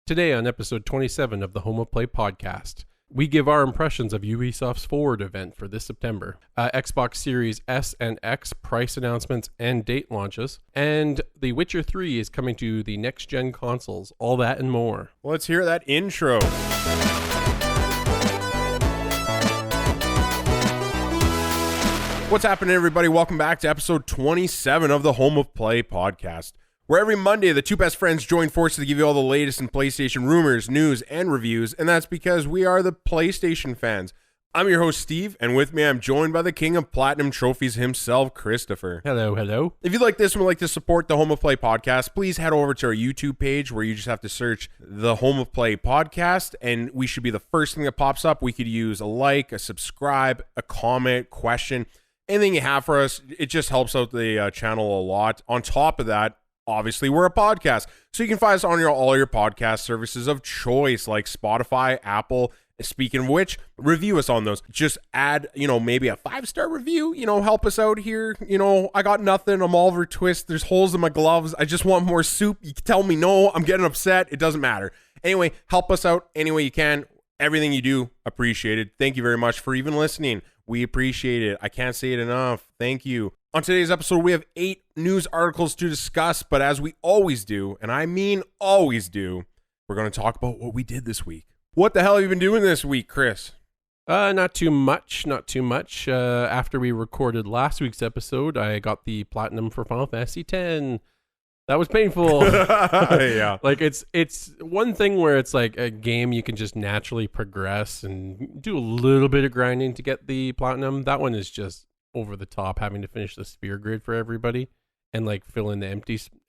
Today on episode 27 of the Home of Play podcast, we give our impressions of Ubisoft's Forward event for this September, Xbox Series S and X price announcements and date launches, and The Witcher 3 is coming to the next-gen consoles, all that and more. Let's hear that intro. What's happening, everybody? Welcome back to episode 27 of the Home of Play podcast, where every Monday the two best friends join forces to give you all the latest in PlayStation rumors, news, and reviews, and that's because we are the PlayStation fans. I'm your host, Steve, and with me I'm joined by the king of platinum trophies himself, Christopher. Hello, hello. If you'd like this and would like to support the Home of Play podcast, please head over to our YouTube page where you just have to search the Home of Play podcast, and we should be the first thing that pops up. We could use a like, a subscribe, a comment, question, anything you have for us. It just helps out the channel a lot. On top of that, obviously, we're a podcast, so you can find us on all your podcast services of choice, like Spotify, Apple. Speaking of which, review us on those. Just add, maybe a 5-star review, help us out here. I got nothing. I'm Oliver Twist. There's holes in my gloves. I just want more soup. You can tell me no. I'm getting upset. It doesn't matter. Anyway, help us out any way you can. Everything you do, appreciated. Thank you very much for even listening. We appreciate it. I can't say it enough. Thank you. On today's episode, we have 8 news articles to discuss, but as we always do, and I mean always do, we're going to talk about what we did this week. What the hell have you been doing this week, Chris? Not too much. After we recorded last week's episode, I got the platinum for Final Fantasy X. That was painful. Yeah. Like it's one thing where it's like a game you can just naturally progress and do a little bit of grinding to get the platinum. That one is just over the top, having to finish the sphere grid for everybody and like fill in the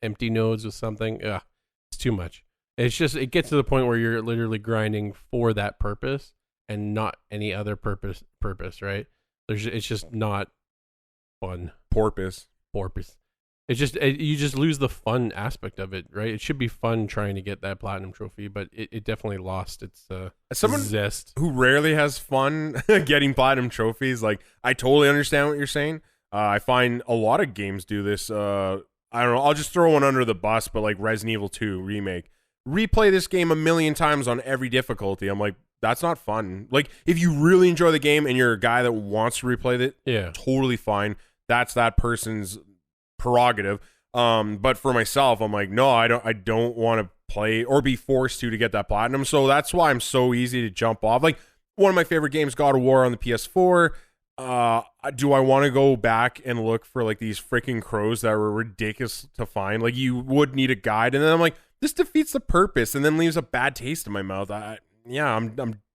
empty nodes with something. Ugh, it's too much. It's just, it gets to the point where you're literally grinding for that purpose and not any other purpose, right? It's just not fun. Porpoise. It's just, you just lose the fun aspect of it, right? It should be fun trying to get that platinum trophy, but it definitely lost its zest. Who rarely has fun getting platinum trophies, like, I totally understand what you're saying. I find a lot of games do this. I don't know, I'll just throw one under the bus, but like Resident Evil 2 Remake. Replay this game 1,000,000 times on every difficulty. I'm like, that's not fun. Like, if you really enjoy the game and you're a guy that wants to replay it, yeah, totally fine. That's that person's prerogative. But for myself, I'm like, no, I don't want to play or be forced to get that platinum. So that's why I'm so easy to jump off. Like, one of my favorite games, God of War on the PS4. Do I want to go back and look for like these freaking crows that were ridiculous to find? Like, you would need a guide, and then I'm like, this defeats the purpose, and then leaves a bad taste in my mouth. I'm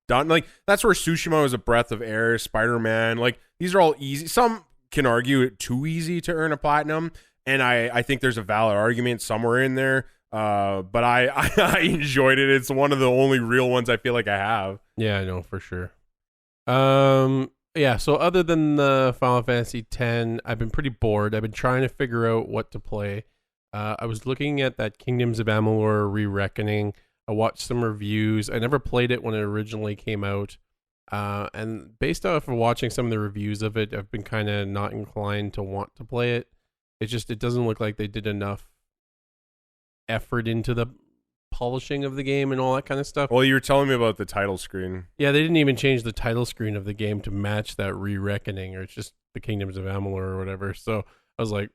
done. Like, that's where Tsushima was a breath of air. Spider-Man, like, these are all easy. Some can argue it too easy to earn a platinum, and I think there's a valid argument somewhere in there. But I enjoyed it. It's one of the only real ones I feel like I have. Yeah, I know for sure. Yeah, so other than the Final Fantasy X, I've been pretty bored. I've been trying to figure out what to play. I was looking at that Kingdoms of Amalur Re-Reckoning. I watched some reviews. I never played it when it originally came out. And based off of watching some of the reviews of it, I've been kind of not inclined to want to play it. It doesn't look like they did enough effort into the polishing of the game and all that kind of stuff. Well, you were telling me about the title screen. Yeah, they didn't even change the title screen of the game to match that Re-Reckoning, or it's just the Kingdoms of Amalur or whatever. So I was like,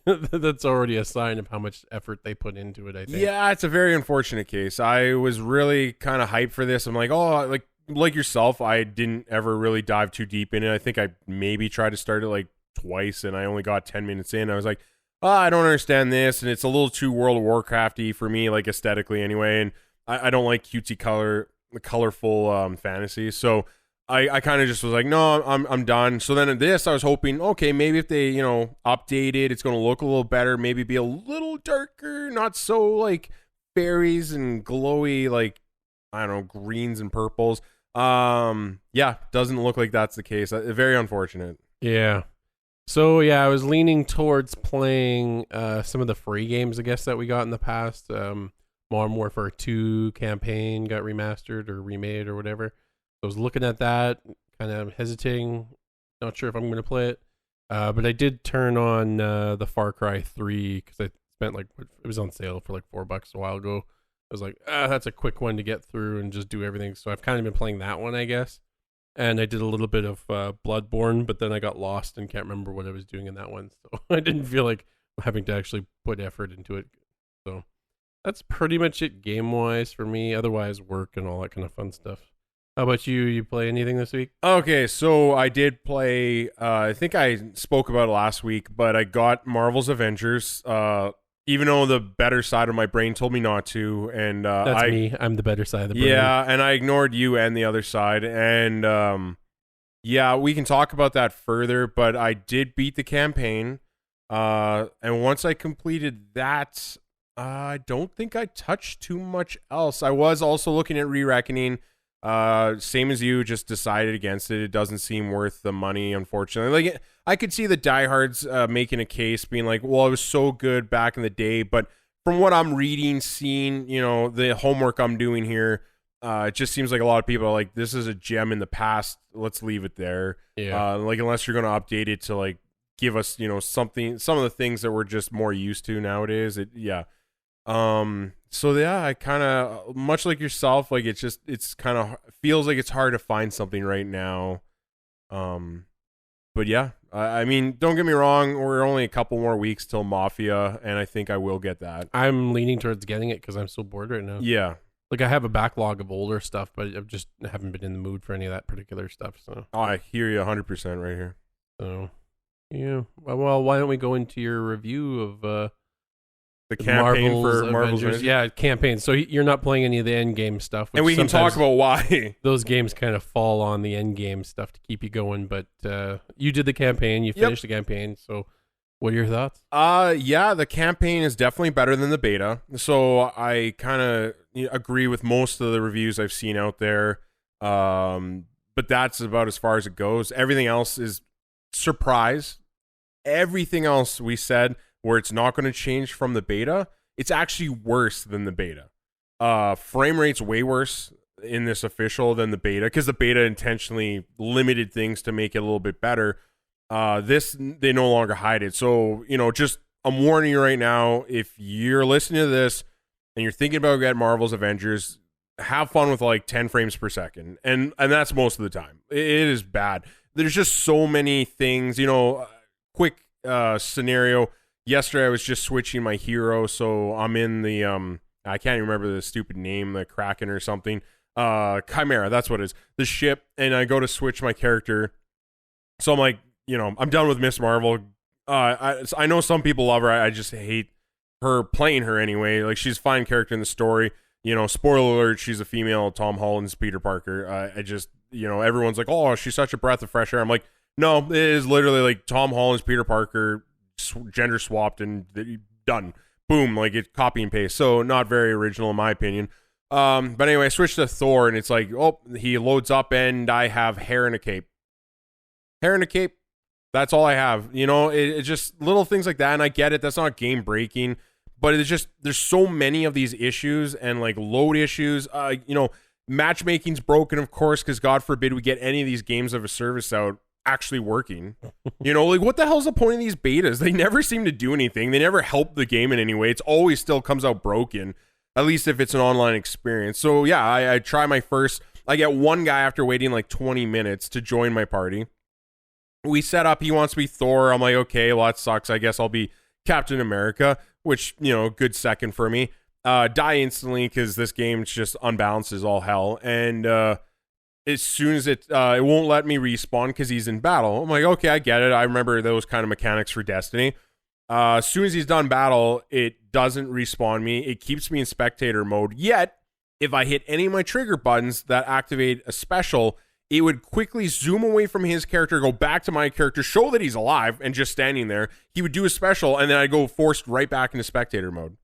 that's already a sign of how much effort they put into it, I think. Yeah, it's a very unfortunate case. I was really kind of hyped for this. I'm like, oh, like yourself, I didn't ever really dive too deep in it. I think I maybe tried to start it like twice, and I only got 10 minutes in. I was like, oh, I don't understand this, and it's a little too World of Warcrafty for me, like aesthetically anyway, and I don't like cutesy colorful fantasy. So I kind of just was like, no, I'm done. So then in this, I was hoping, okay, maybe if they, update it, it's going to look a little better, maybe be a little darker, not so like berries and glowy, like, I don't know, greens and purples. Yeah, doesn't look like that's the case. Very unfortunate. Yeah. So yeah, I was leaning towards playing some of the free games, I guess, that we got in the past. Modern Warfare 2 campaign got remastered or remade or whatever. I was looking at that, kind of hesitating, not sure if I'm going to play it. But I did turn on the Far Cry 3 because I spent it was on sale for like $4 a while ago. was like, that's a quick one to get through and just do everything. So I've kind of been playing that one, I guess. And I did a little bit of Bloodborne, but then I got lost and can't remember what I was doing in that one. So I didn't feel like having to actually put effort into it. So that's pretty much it game-wise for me. Otherwise, work and all that kind of fun stuff. How about you? You play anything this week? Okay, so I did play, I think I spoke about it last week, but I got Marvel's Avengers, even though the better side of my brain told me not to. And That's me. I'm the better side of the brain. Yeah, and I ignored you and the other side. And yeah, we can talk about that further, but I did beat the campaign. And once I completed that, I don't think I touched too much else. I was also looking at Re-Reckoning. Same as you, just decided against it. It doesn't seem worth the money, unfortunately. Like, I could see the diehards making a case, being like, well, it was so good back in the day, but from what I'm reading, seeing, the homework I'm doing here, it just seems like a lot of people are like, this is a gem in the past, let's leave it there. Yeah. Like, unless you're going to update it to like give us, something, some of the things that we're just more used to nowadays. So yeah, I kind of, much like yourself, like it's kind of feels like it's hard to find something right now. But yeah, I mean, don't get me wrong, we're only a couple more weeks till Mafia, and I think I will get that. I'm leaning towards getting it because I'm so bored right now. Yeah. Like, I have a backlog of older stuff, but I just haven't been in the mood for any of that particular stuff. So I hear you 100% right here. So yeah, well, why don't we go into your review of the campaign for Marvel's Avengers? Yeah, campaign. So you're not playing any of the end game stuff, and we can talk about why those games kind of fall on the end game stuff to keep you going. But you did the campaign, you finished the campaign. So what are your thoughts? Yeah, the campaign is definitely better than the beta. So I kind of agree with most of the reviews I've seen out there. But that's about as far as it goes. Everything else is surprise. Everything else we said, where it's not going to change from the beta, it's actually worse than the beta. Frame rate's way worse in this official than the beta, because the beta intentionally limited things to make it a little bit better. This, they no longer hide it. So, just, I'm warning you right now, if you're listening to this and you're thinking about getting Marvel's Avengers, have fun with like 10 frames per second. And that's most of the time. It is bad. There's just so many things, quick scenario. Yesterday I was just switching my hero, so I'm in the I can't even remember the stupid name, the Kraken or something. Chimera, that's what it is. The ship, and I go to switch my character. So I'm like, I'm done with Miss Marvel. I know some people love her. I just hate her playing her anyway. Like, she's a fine character in the story. Spoiler alert, she's a female Tom Holland's Peter Parker. I just, everyone's like, oh, she's such a breath of fresh air. I'm like, no, it is literally like Tom Holland's Peter Parker, gender swapped, and done. Boom, like it's copy and paste. So not very original in my opinion. But anyway, I switched to Thor, and it's like, oh, he loads up, and I have hair and a cape. Hair and a cape. That's all I have. It's just little things like that, and I get it. That's not game breaking, but it's just, there's so many of these issues and like load issues. Matchmaking's broken, of course, because God forbid we get any of these games of a service out actually working. Like, what the hell's the point of these betas? They never seem to do anything. They never help the game in any way. It's always still comes out broken, at least if it's an online experience. So yeah, I try my first. I get one guy after waiting like 20 minutes to join my party. We set up, he wants to be Thor. I'm like, okay, well, that sucks. I guess I'll be Captain America, which, good second for me. Die instantly, because this game just unbalances all hell. And as soon as it won't let me respawn because he's in battle. I'm like, okay, I get it. I remember those kind of mechanics for Destiny. As soon as he's done battle, it doesn't respawn me. It keeps me in spectator mode. Yet, if I hit any of my trigger buttons that activate a special, it would quickly zoom away from his character, go back to my character, show that he's alive and just standing there. He would do a special, and then I'd go forced right back into spectator mode.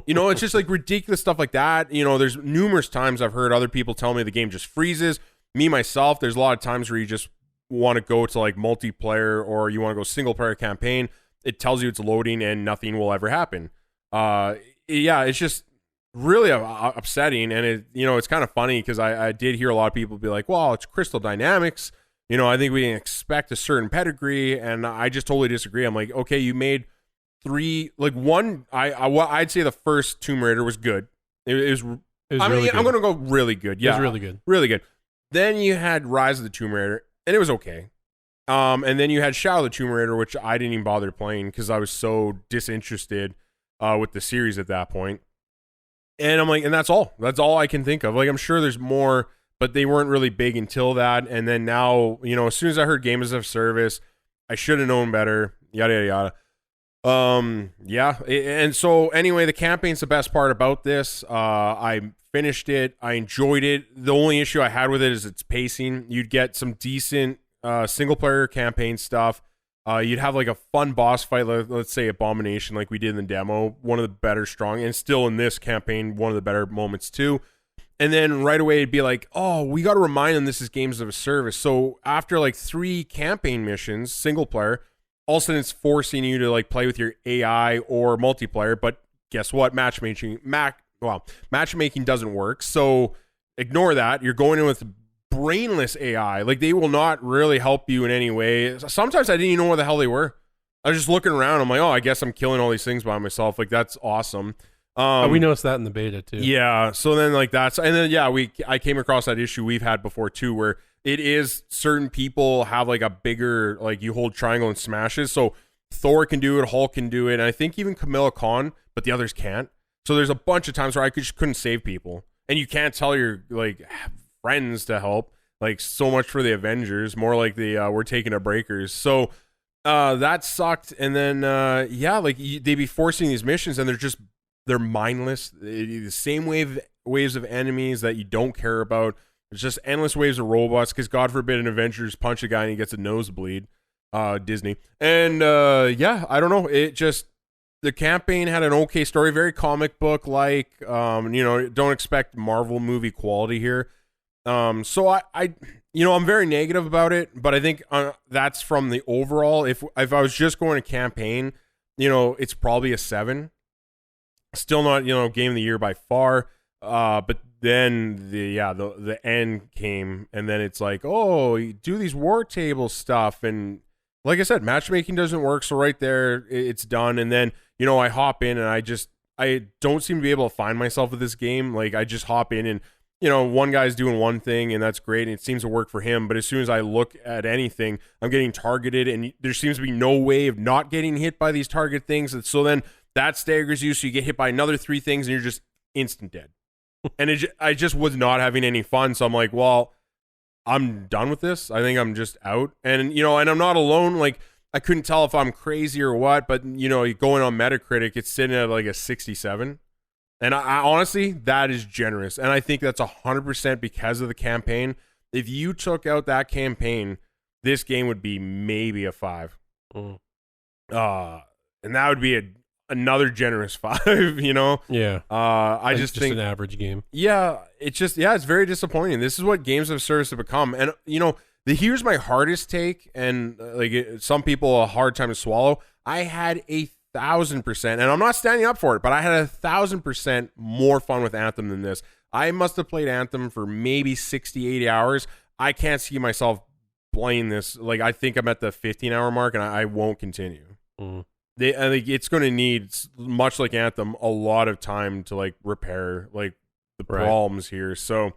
It's just like ridiculous stuff like that. There's numerous times I've heard other people tell me the game just freezes. Me, myself, there's a lot of times where you just want to go to like multiplayer, or you want to go single player campaign. It tells you it's loading and nothing will ever happen. Yeah, it's just really upsetting. And it's kind of funny because I did hear a lot of people be like, well, it's Crystal Dynamics. I think we can expect a certain pedigree. And I just totally disagree. I'm like, okay, you made three, like one, I'd say the first Tomb Raider was good. It was. It was really good. I'm gonna go really good. Yeah, it was really good. really good. Then you had Rise of the Tomb Raider, and it was okay. And then you had Shadow of the Tomb Raider, which I didn't even bother playing because I was so disinterested with the series at that point. And I'm like, and that's all. That's all I can think of. Like, I'm sure there's more, but they weren't really big until that. And then now, as soon as I heard Game as a Service, I should have known better. Yada yada yada. Yeah. And so anyway, the campaign's the best part about this. I finished it. I enjoyed it. The only issue I had with it is its pacing. You'd get some decent single player campaign stuff. You'd have like a fun boss fight, let's say Abomination, like we did in the demo, one of the better strong, and still in this campaign, one of the better moments too. And then right away it'd be like, oh, we got to remind them this is Games of a Service. So after like 3 campaign missions, single player, all of a sudden it's forcing you to like play with your AI or multiplayer. But guess what? Matchmaking doesn't work. So ignore that. You're going in with brainless AI. Like, they will not really help you in any way. Sometimes I didn't even know where the hell they were. I was just looking around. I'm like, oh, I guess I'm killing all these things by myself. Like, that's awesome. We noticed that in the beta too. Yeah. So then like that's, and then yeah, I came across that issue we've had before too, where it is certain people have like a bigger, like you hold triangle and smashes. So Thor can do it, Hulk can do it, and I think even Camilla Khan, but the others can't. So there's a bunch of times where I just couldn't save people, and you can't tell your like friends to help. Like, so much for the Avengers, more like the we're taking a breakers. So that sucked. And then yeah, like they be forcing these missions, and they're mindless. The same waves of enemies that you don't care about. It's just endless waves of robots, because God forbid an Avengers punch a guy and he gets a nosebleed. Disney. And yeah, I don't know. The campaign had an okay story, very comic book like. Don't expect Marvel movie quality here. So I'm very negative about it, but I think that's from the overall. If I was just going to campaign, it's probably a 7. Still not, game of the year by far. But then the end came, and then it's like, oh, you do these war table stuff, and like I said, matchmaking doesn't work. So right there, it's done. And then I hop in, and I don't seem to be able to find myself with this game. Like, I just hop in, and one guy's doing one thing, and that's great, and it seems to work for him. But as soon as I look at anything, I'm getting targeted, and there seems to be no way of not getting hit by these target things. And so then that staggers you, so you get hit by another 3 things, and you're just instant dead. And I just was not having any fun. So I'm like, well, I'm done with this. I think I'm just out. And, and I'm not alone. Like, I couldn't tell if I'm crazy or what, but, going on Metacritic, it's sitting at like a 67. And I honestly, that is generous. And I think that's 100% because of the campaign. If you took out that campaign, this game would be maybe a 5. And that would be another generous 5, Yeah. I just think an average game. Yeah, it's very disappointing. This is what Games of Service have become. And here's my hardest take, and some people a hard time to swallow. I had 1,000%, and I'm not standing up for it, but I had 1,000% more fun with Anthem than this. I must have played Anthem for maybe 60, 80 hours. I can't see myself playing this. Like, I think I'm at the 15-hour mark, and I won't continue. I think it's going to need, much like Anthem, a lot of time to like repair like the problems here. So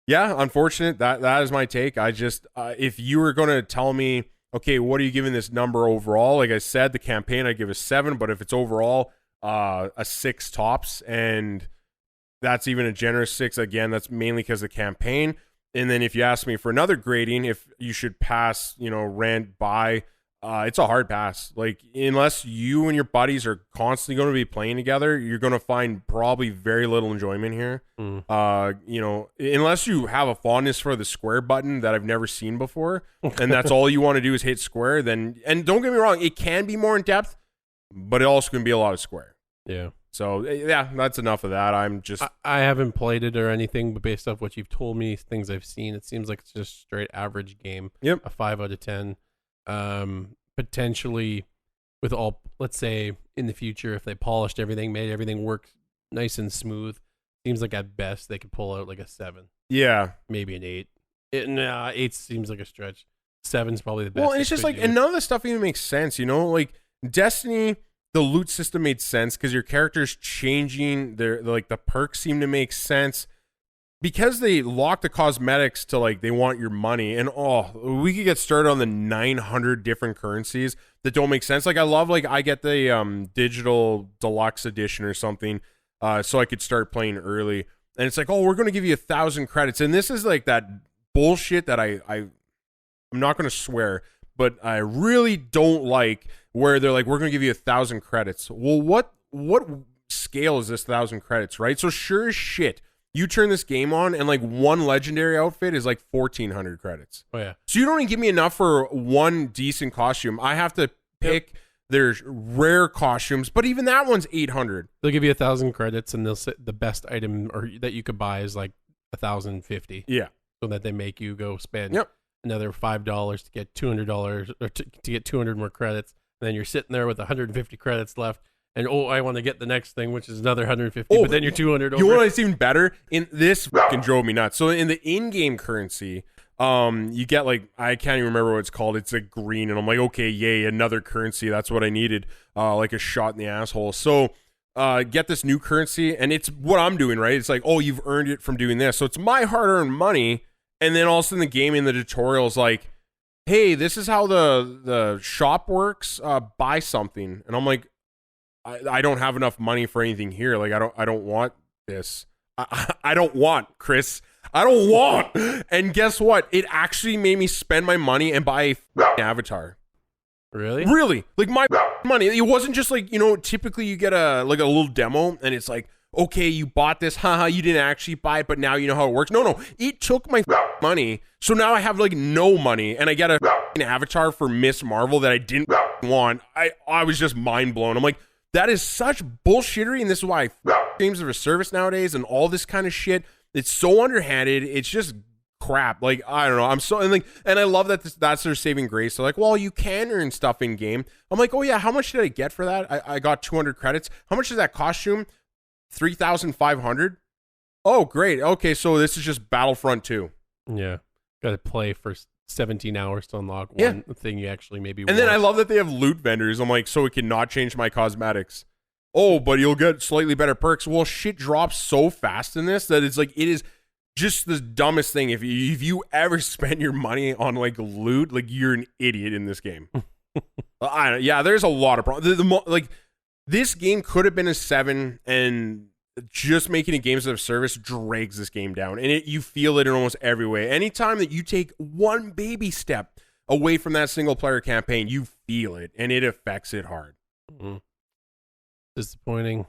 yeah, unfortunate. That is my take. I just if you were going to tell me, okay, what are you giving this number overall? Like I said, the campaign I give a 7, but if it's overall a 6 tops, and that's even a generous 6. Again, that's mainly because of the campaign. And then if you ask me for another grading, if you should pass, rant by. It's a hard pass. Like, unless you and your buddies are constantly going to be playing together, you're going to find probably very little enjoyment here. Unless you have a fondness for the square button that I've never seen before, and that's all you want to do is hit square, then, and don't get me wrong, it can be more in depth, but it also can be a lot of square. Yeah. So yeah, that's enough of that. I haven't played it or anything, but based off what you've told me, things I've seen, it seems like it's just straight average game. Yep. A 5 out of 10. Potentially with all, let's say in the future, if they polished everything, made everything work nice and smooth, seems like at best they could pull out like a 7. Yeah. Maybe an 8. 8 seems like a stretch. 7's probably the best. Well, it's just like, and none of the stuff even makes sense, like Destiny, the loot system made sense because your character's changing. Like the perks seem to make sense because they lock the cosmetics to like they want your money. And we could get started on the 900 different currencies that don't make sense. Like I love like I get the digital deluxe edition or something, so I could start playing early. And it's like, oh, we're going to give you 1,000 credits, and this is like that bullshit that I'm not going to swear, but I really don't like where they're like, we're going to give you 1,000 credits. Well, what scale is this 1,000 credits, right? So sure as shit, you turn this game on and like one legendary outfit is like 1,400 credits. Oh yeah. So you don't even give me enough for one decent costume. I have to pick. There's rare costumes, but even that one's 800. They'll give you 1,000 credits, and they'll say the best item or that you could buy is like 1,050. Yeah. So that they make you go spend Yep. another $5 to get $200 or to get 200 more credits. And then you're sitting there with 150 credits left. And I want to get the next thing, which is another 150. But then you're 200 over. You know what's even better? In this fucking drove me nuts. So in the in-game currency, you get like, I can't even remember what it's called. It's like green, and I'm like, okay, yay, another currency. That's what I needed. Like a shot in the asshole. So get this new currency, and it's what I'm doing, right? It's like, oh, you've earned it from doing this. So it's my hard-earned money, and then all of a sudden the game in the tutorial is like, hey, this is how the shop works. Buy something. And I'm like, I don't have enough money for anything here. Like I don't want this. I don't want, Chris. I don't want. And guess what? It actually made me spend my money and buy a avatar. Really? Really? Like my money. It wasn't just like, typically you get a little demo and it's like, okay, you bought this. Haha, you didn't actually buy it, but now you know how it works. No. It took my money. So now I have like no money and I get a avatar for Miss Marvel that I didn't want. I was just mind blown. I'm like, that is such bullshittery, and this is why games of a service nowadays and all this kind of shit, it's so underhanded. It's just crap. Like, I don't know. I'm so, and I love that that's their saving grace. So like, well, you can earn stuff in game. I'm like, oh yeah, how much did I get for that? I got 200 credits. How much is that costume? 3,500. Oh, great. Okay, so this is just Battlefront 2. Yeah. Got to play for 17 hours to unlock one thing you actually maybe want. And then I love that they have loot vendors. I'm like, so it can not change my cosmetics. Oh, but you'll get slightly better perks. Well, shit drops so fast in this that it's like, it is just the dumbest thing. If you ever spend your money on like loot, like you're an idiot in this game. There's a lot of problems. Like this game could have been a 7, and just making it games of service drags this game down, and you feel it in almost every way. Anytime that you take one baby step away from that single player campaign, you feel it, and it affects it hard. Mm-hmm. Disappointing.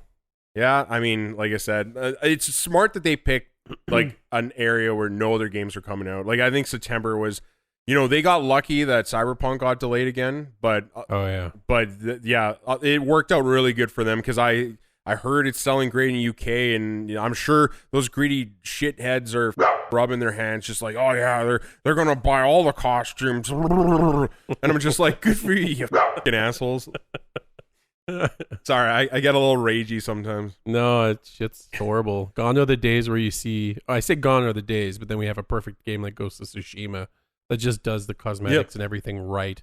Yeah, I mean, like I said, it's smart that they picked like an area where no other games are coming out. Like I think September was, they got lucky that Cyberpunk got delayed again, but it worked out really good for them because I heard it's selling great in the UK, and I'm sure those greedy shitheads are rubbing their hands just like, oh yeah, they're gonna buy all the costumes. And I'm just like, good for you fucking assholes. Sorry, I get a little ragey sometimes. No, it's horrible. Gone are the days where you see, I say gone are the days, but then we have a perfect game like Ghost of Tsushima that just does the cosmetics and everything right.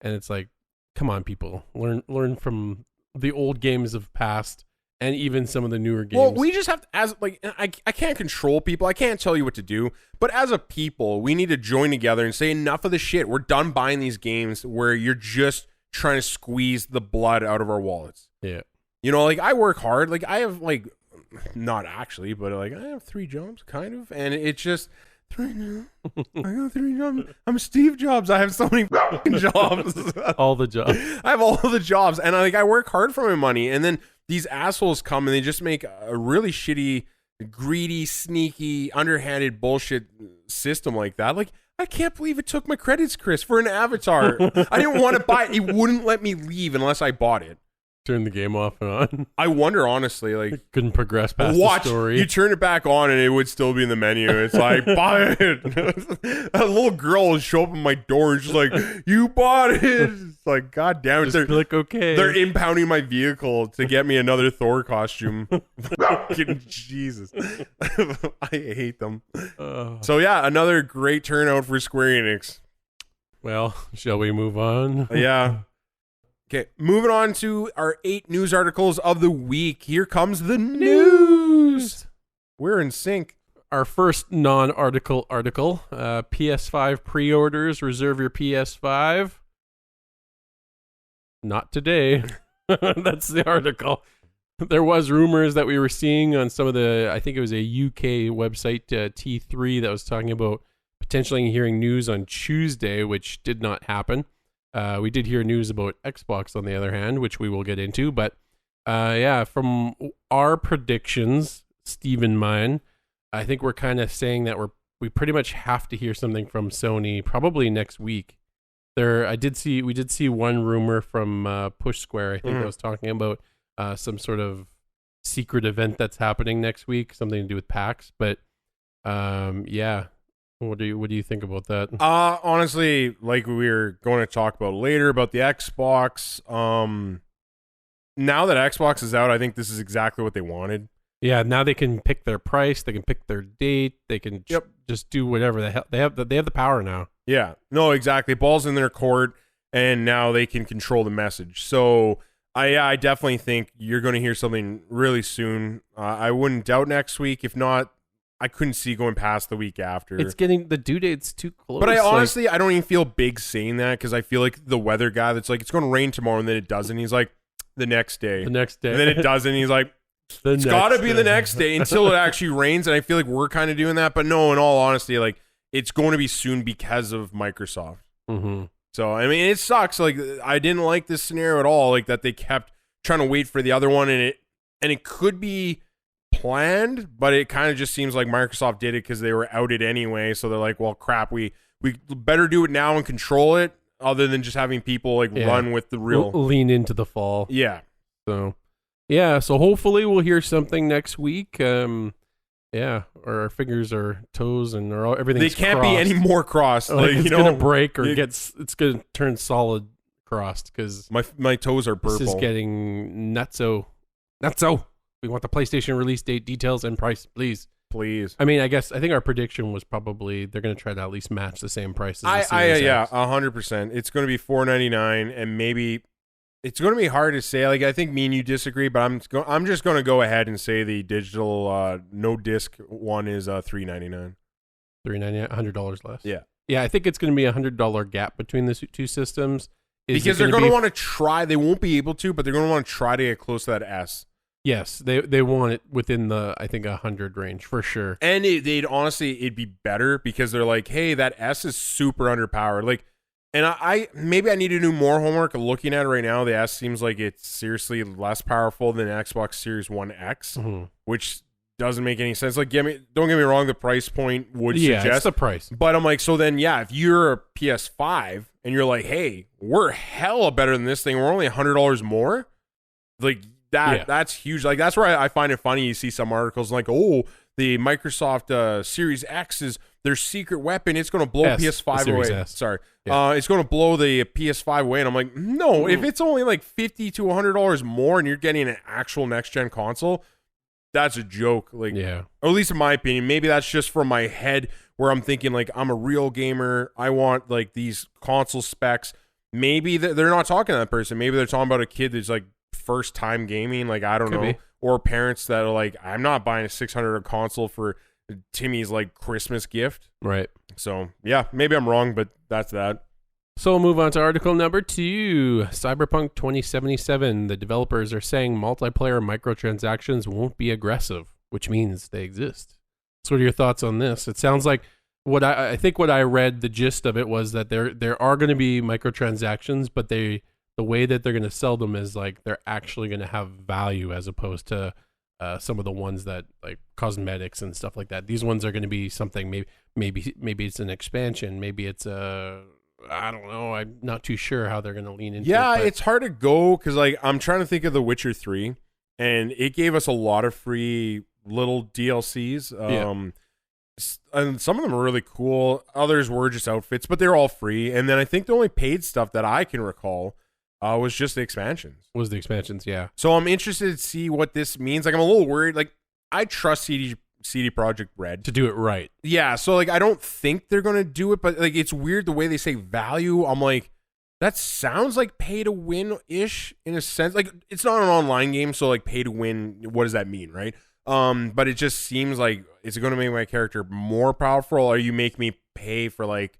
And it's like, come on, people, learn from the old games of past, and even some of the newer games. Well, we just have to, I can't control people. I can't tell you what to do. But as a people, we need to join together and say enough of the shit. We're done buying these games where you're just trying to squeeze the blood out of our wallets. Yeah. Like I work hard. Like I have not actually, but like I have 3 jobs kind of. And it's just, I got 3 jobs. I'm Steve Jobs. I have so many fucking jobs. All the jobs. I have all the jobs, and I work hard for my money. And then these assholes come and they just make a really shitty, greedy, sneaky, underhanded bullshit system like that. Like I can't believe it took my credits, Chris, for an avatar. I didn't want to buy it. It wouldn't let me leave unless I bought it. Turn the game off and on. I wonder, honestly, like couldn't progress past the story. You turn it back on and it would still be in the menu. It's like, buy it. A little girl will show up at my door and she's like, you bought it. It's like, God damn it. Just click okay. They're impounding my vehicle to get me another Thor costume. Fucking Jesus. I hate them. So yeah, another great turnout for Square Enix. Well, shall we move on? Yeah. Okay, moving on to our 8 news articles of the week. Here comes the news. We're in sync. Our first non-article article, PS5 pre-orders, reserve your PS5. Not today. That's the article. There was rumors that we were seeing on some of the, I think it was a UK website, T3, that was talking about potentially hearing news on Tuesday, which did not happen. We did hear news about Xbox, on the other hand, which we will get into. But yeah, from our predictions, Steve and mine, I think we're kind of saying that we pretty much have to hear something from Sony probably next week. We did see one rumor from Push Square, I think, that was talking about some sort of secret event that's happening next week, something to do with PAX. But yeah, what do you think about that? Honestly, like we were going to talk about later about the Xbox. Now that Xbox is out, I think this is exactly what they wanted. Yeah, now they can pick their price, they can pick their date, they can just do whatever the hell. They have the power now. Yeah, no, exactly. Ball's in their court, and now they can control the message. So I definitely think you're going to hear something really soon. I wouldn't doubt next week. If not, I couldn't see going past the week after. It's getting the due date's too close. But I honestly, I don't even feel big saying that, because I feel like the weather guy that's like, it's going to rain tomorrow, and then it doesn't. He's like, the next day. The next day. And then it doesn't. He's like, it's got to be the next day until it actually rains. And I feel like we're kind of doing that. But no, in all honesty, like, it's going to be soon because of Microsoft. Mm-hmm. So, I mean, it sucks. Like, I didn't like this scenario at all. Like, that they kept trying to wait for the other one, and it could be planned, but it kind of just seems like Microsoft did it because they were outed anyway. So they're like, well, crap, we better do it now and control it, other than just having people like run with the real lean into the fall. Yeah. So yeah, so hopefully we'll hear something next week. Yeah, or our fingers or toes and everything's they can't crossed. be any more crossed. Like it's gonna break or it's gonna turn solid crossed, because my toes are purple. This is getting nutso. We want the PlayStation release date, details, and price, please. I mean, I think our prediction was probably they're going to try to at least match the same price as the Series yeah, X. 100%. It's going to be $499, and maybe it's going to be hard to say. Like, I think me and you disagree, but I'm just going to go ahead and say the digital no disc one is $399. $399, $100 less. Yeah. Yeah, I think it's going to be $100 gap between the two systems. Because they're going to want to try. They won't be able to, but they're going to want to try to get close to that S. Yes, they want it within the, I think, 100 range for sure. And it'd be better because they're like, hey, that S is super underpowered. Like, and I maybe I need to do more homework. Looking at it right now, the S seems like it's seriously less powerful than Xbox Series One X, which doesn't make any sense. Like, don't get me wrong, the price point would suggest it's the price. But I'm like, so then, yeah, if you're a PS5 and you're like, hey, we're hella better than this thing, we're only $100 more, like. That's huge. Like, that's where I find it funny. You see some articles like, oh, the Microsoft Series X is their secret weapon. It's going to blow PS5 away. Sorry. Yeah. It's going to blow the PS5 away. And I'm like, no, if it's only like $50 to $100 more and you're getting an actual next-gen console, that's a joke. Like, or at least in my opinion. Maybe that's just from my head where I'm thinking, like, I'm a real gamer. I want, like, these console specs. Maybe they're not talking to that person. Maybe they're talking about a kid that's, like, first time gaming, like, I don't know, or parents that are like, I'm not buying a $600 console for Timmy's like Christmas gift, right? So yeah, maybe I'm wrong, but that's that. So we'll move on to article number 2. Cyberpunk 2077. The developers are saying multiplayer microtransactions won't be aggressive, which means they exist. So what are your thoughts on this? It sounds like what I think what I read, the gist of it was that there are going to be microtransactions, but the way that they're going to sell them is like they're actually going to have value, as opposed to some of the ones that like cosmetics and stuff like that. These ones are going to be something maybe it's an expansion, maybe it's I don't know. I'm not too sure how they're going to lean into it. Yeah, it's hard to go because like I'm trying to think of The Witcher 3, and it gave us a lot of free little DLCs. And some of them are really cool. Others were just outfits, but they're all free. And then I think the only paid stuff that I can recall was just the expansions. Yeah. So I'm interested to see what this means. Like, I'm a little worried. Like, I trust CD Projekt Red to do it right. Yeah. So like, I don't think they're gonna do it, but like, it's weird the way they say value. I'm like, that sounds like pay to win ish in a sense. Like it's not an online game, so like pay to win. What does that mean, right? But it just seems like it's going to make my character more powerful, or you make me pay for like,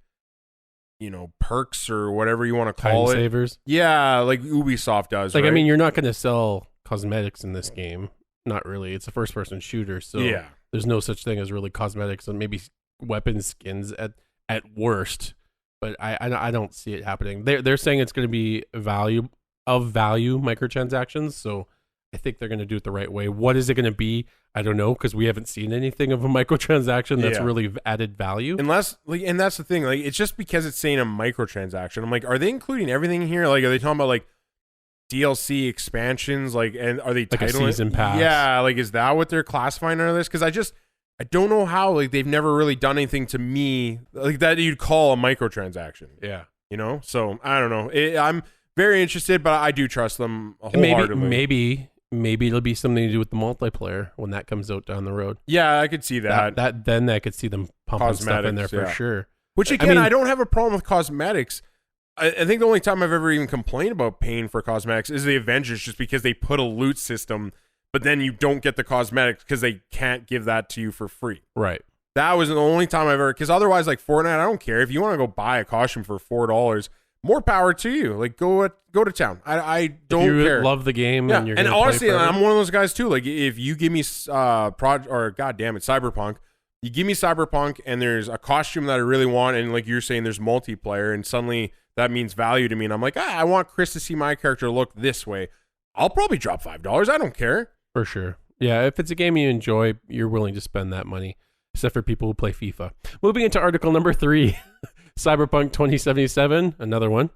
perks or whatever you want to call Time it. savers. Yeah, like Ubisoft does. Like, right? I mean, you're not going to sell cosmetics in this game. Not really. It's a first-person shooter, so yeah. there's no such thing as really cosmetics, and maybe weapon skins at worst. But I don't see it happening. They're saying it's going to be value microtransactions, so I think they're going to do it the right way. What is it going to be? I don't know, because we haven't seen anything of a microtransaction that's really added value. Unless, like, and that's the thing. Like, it's just because it's saying a microtransaction. I'm like, are they including everything here? Like, are they talking about like DLC expansions? Like, and are they like a titling season pass? Yeah, like, is that what they're classifying under this? Because I don't know how. Like, they've never really done anything to me like that you'd call a microtransaction. Yeah. So I don't know. I'm very interested, but I do trust them wholeheartedly. Maybe it'll be something to do with the multiplayer when that comes out down the road. Yeah, I could see that. Then I could see them pumping stuff in there for sure. Which again, I don't have a problem with cosmetics. I think the only time I've ever even complained about paying for cosmetics is the Avengers, just because they put a loot system, but then you don't get the cosmetics because they can't give that to you for free. Right. That was the only time I've ever, because otherwise, like Fortnite, I don't care if you want to go buy a costume for $4. More power to you. Like go to town. I don't care. Love the game, yeah. and you're and gonna honestly, play I'm one of those guys too. Like if you give me Cyberpunk, you give me Cyberpunk, and there's a costume that I really want, and like you're saying, there's multiplayer, and suddenly that means value to me, and I'm like, I want Chris to see my character look this way. I'll probably drop $5. I don't care. For sure. Yeah, if it's a game you enjoy, you're willing to spend that money. Except for people who play FIFA. Moving into article number 3. Cyberpunk 2077, another one,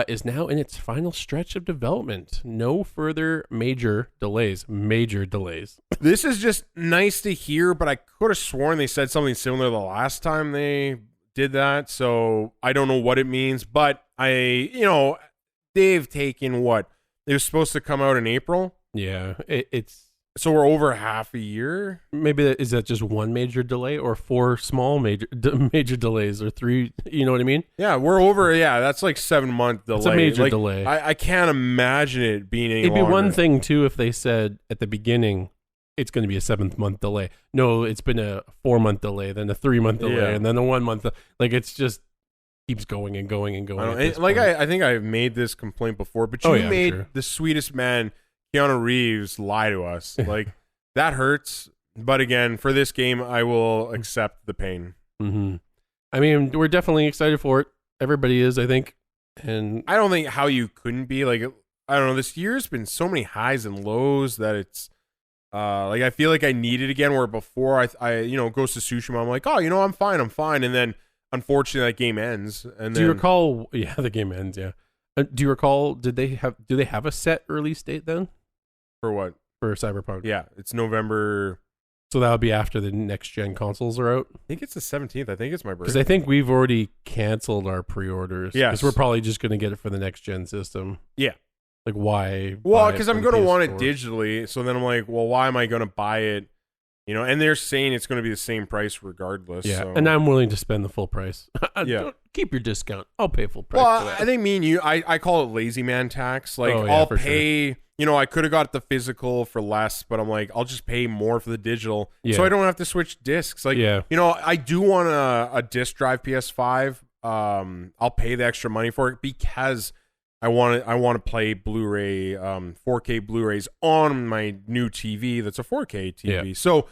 is now in its final stretch of development. No further major delays. This is just nice to hear, but I could have sworn they said something similar the last time they did that, so I don't know what it means, but they've taken what? It was supposed to come out in April? Yeah, it's... So we're over half a year? Maybe is that just one major delay, or 4 small major delays, or 3, you know what I mean? Yeah, we're over, that's like 7-month delay. It's a major delay. I can't imagine it being any It'd be longer. one thing, too, if they said at the beginning, it's going to be a 7th-month delay. No, it's been a 4-month delay, then a 3-month delay, and then a 1-month. Like, it's just keeps going and going and going. I think I've made this complaint before, but you made the sweetest man, Keanu Reeves, lie to us. Like, that hurts. But again, for this game, I will accept the pain. Mm-hmm. I mean, we're definitely excited for it. Everybody is, I think. And I don't think how you couldn't be. Like, I don't know. This year's been so many highs and lows that it's like I feel like I need it again. Where before I Ghost of Tsushima, I'm like, oh, I'm fine. And then unfortunately, that game ends. And do you recall? Yeah, the game ends. Yeah. Do you recall? Do they have a set release date then? For what? For Cyberpunk. Yeah, it's November. So that would be after the next gen consoles are out. I think it's the 17th. I think it's my birthday. Because I think we've already canceled our pre-orders. Yeah, because we're probably just going to get it for the next gen system. Yeah. Like why? Well, because I'm going to want it digitally. So then I'm like, well, why am I going to buy it? And they're saying it's going to be the same price regardless. Yeah, so. and I'm willing to spend the full price. Yeah. Keep your discount. I'll pay full price. Well, I think me and you, I call it lazy man tax. Like, I'll pay... Sure. I could have got the physical for less, but I'm like, I'll just pay more for the digital, so I don't have to switch discs. Like, I do want a disc drive PS5. I'll pay the extra money for it because I want to play Blu-ray, 4K Blu-rays on my new TV. That's a 4K TV. Yeah. So,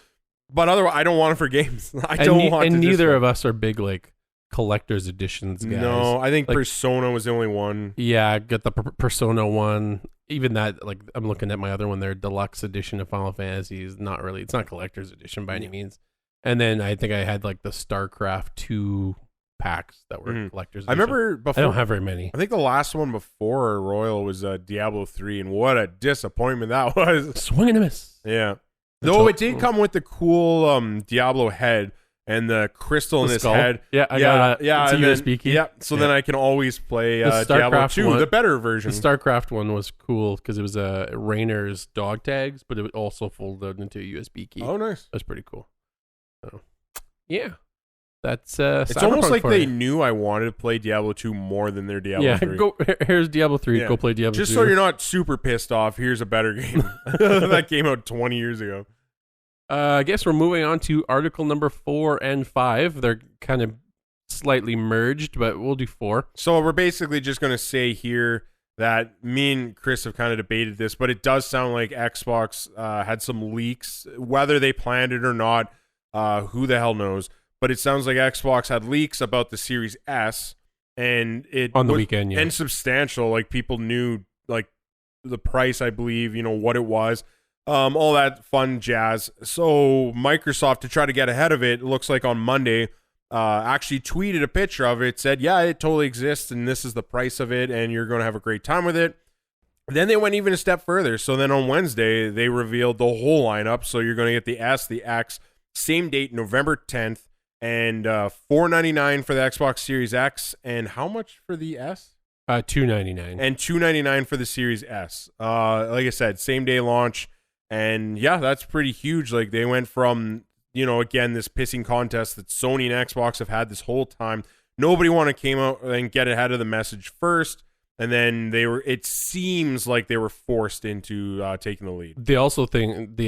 but otherwise, I don't want it for games. And neither of us are big like collector's editions guys. No, I think Persona was the only one. Yeah, I got the Persona one. Even that, like, I'm looking at my other one there, deluxe edition of Final Fantasy is not really, it's not collector's edition by any means. And then I think I had like the StarCraft 2 packs that were collector's edition. I remember before, I don't have very many. I think the last one before Royal was Diablo 3, and what a disappointment that was. Swing and a miss. Yeah. Though it did come with the cool Diablo head and the crystal in his head. Yeah, I got that. It's a USB key. Yeah, so then I can always play Diablo 2, the better version. The StarCraft one was cool because it was Rainer's dog tags, but it also folded into a USB key. Oh, nice. That's pretty cool. So, yeah. That's it's almost Cyberpunk like for they you. knew I wanted to play Diablo 2 more than their Diablo Yeah, 3. here's Diablo 3. Yeah. Go play Diablo 2. Just so you're not super pissed off, here's a better game. That came out 20 years ago. I guess we're moving on to article number 4 and 5. They're kind of slightly merged, but we'll do 4. So we're basically just going to say here that me and Chris have kind of debated this, but it does sound like Xbox had some leaks. Whether they planned it or not, who the hell knows? But it sounds like Xbox had leaks about the Series S, and it On the was, weekend, yeah. and substantial. Like people knew like the price, I believe, what it was. All that fun jazz. So Microsoft, to try to get ahead of it, looks like on Monday, actually tweeted a picture of it, said, yeah, it totally exists, and this is the price of it, and you're going to have a great time with it. Then they went even a step further. So then on Wednesday, they revealed the whole lineup. So you're going to get the S, the X, same date, November 10th, and $499 for the Xbox Series X, and how much for the S? $299. And $299 for the Series S. Like I said, same day launch. And yeah, that's pretty huge. Like they went from, again, this pissing contest that Sony and Xbox have had this whole time. Nobody wanted to came out and get ahead of the message first. And then it seems like they were forced into taking the lead. The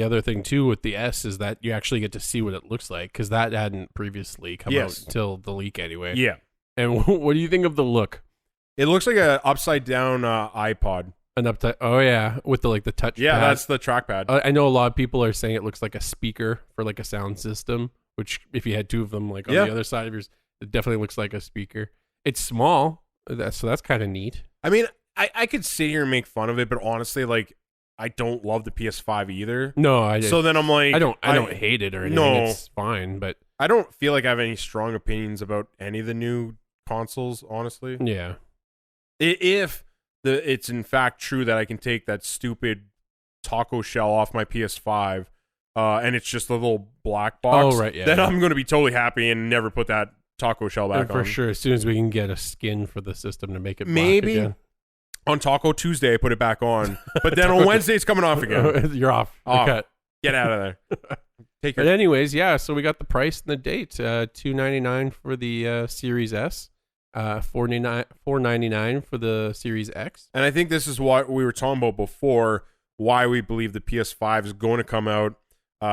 other thing too with the S is that you actually get to see what it looks like, because that hadn't previously come out until the leak anyway. Yeah. And what do you think of the look? It looks like an upside down iPod. Oh yeah, with the touch. Yeah, that's the trackpad. I know a lot of people are saying it looks like a speaker for like a sound system, which if you had two of them like on the other side of yours, it definitely looks like a speaker. It's small, so that's kind of neat. I mean, I could sit here and make fun of it, but honestly, like, I don't love the PS5 either. No, so then I'm like, I don't hate it or anything. No, it's fine, but I don't feel like I have any strong opinions about any of the new consoles, honestly. Yeah. If it's in fact true that I can take that stupid taco shell off my PS5, and it's just a little black box, then I'm going to be totally happy and never put that taco shell back on. For sure, as soon as we can get a skin for the system to make it black again. On Taco Tuesday, I put it back on, but then on Wednesday, it's coming off again. You're off. Cut. Get out of there. But anyways, yeah, so we got the price and the date. $299 for the Series S. $499 for the Series X. And I think this is what we were talking about before, why we believe the PS5 is going to come out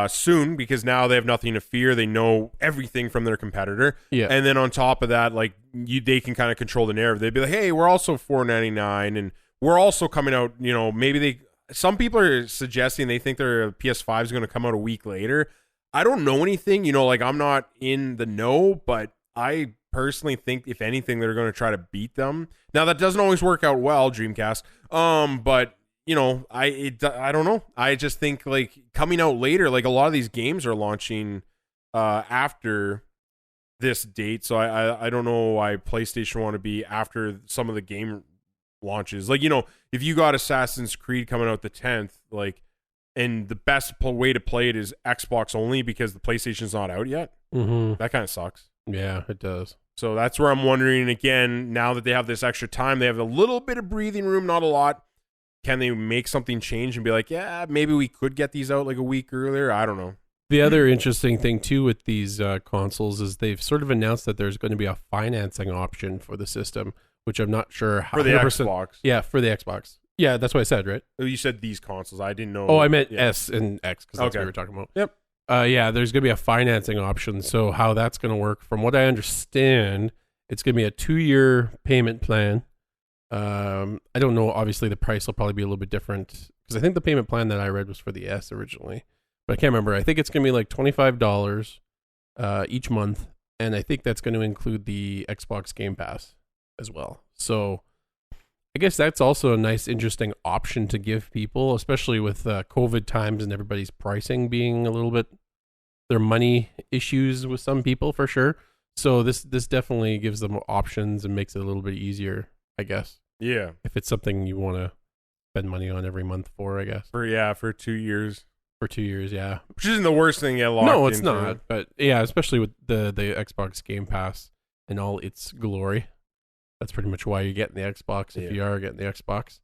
soon, because now they have nothing to fear. They know everything from their competitor. Yeah. And then on top of that, like they can kind of control the narrative. They'd be like, hey, we're also $499 and we're also coming out, maybe some people are suggesting they think their PS5 is going to come out a week later. I don't know anything, like I'm not in the know, but I personally think if anything they're going to try to beat them. Now that doesn't always work out well, Dreamcast. But I don't know. I just think like coming out later, like a lot of these games are launching after this date. So I don't know why PlayStation want to be after some of the game launches. Like, if you got Assassin's Creed coming out the 10th, like, and the best way to play it is Xbox only because the PlayStation's not out yet. Mm-hmm. That kind of sucks. Yeah, it does. So that's where I'm wondering, again, now that they have this extra time, they have a little bit of breathing room, not a lot. Can they make something change and be like, yeah, maybe we could get these out like a week earlier? I don't know. The other interesting thing, too, with these consoles is they've sort of announced that there's going to be a financing option for the system, which I'm not sure how. For the Xbox. Yeah, for the Xbox. Yeah, that's what I said, right? You said these consoles. I didn't know. Oh, I meant S and X because that's what we were talking about. Yep. Yeah, there's going to be a financing option. So how that's going to work, from what I understand, it's going to be a 2-year payment plan. I don't know. Obviously, the price will probably be a little bit different because I think the payment plan that I read was for the S originally, but I can't remember. I think it's going to be like $25 each month, and I think that's going to include the Xbox Game Pass as well. So I guess that's also a nice, interesting option to give people, especially with COVID times and everybody's pricing being a little bit, their money issues with some people for sure. So this definitely gives them options and makes it a little bit easier, I guess. Yeah. If it's something you want to spend money on every month for, I guess. For 2 years. For 2 years, yeah. Which isn't the worst thing to get locked into. No, it's not. But yeah, especially with the Xbox Game Pass and all its glory. That's pretty much why you're getting the Xbox if you are getting the Xbox.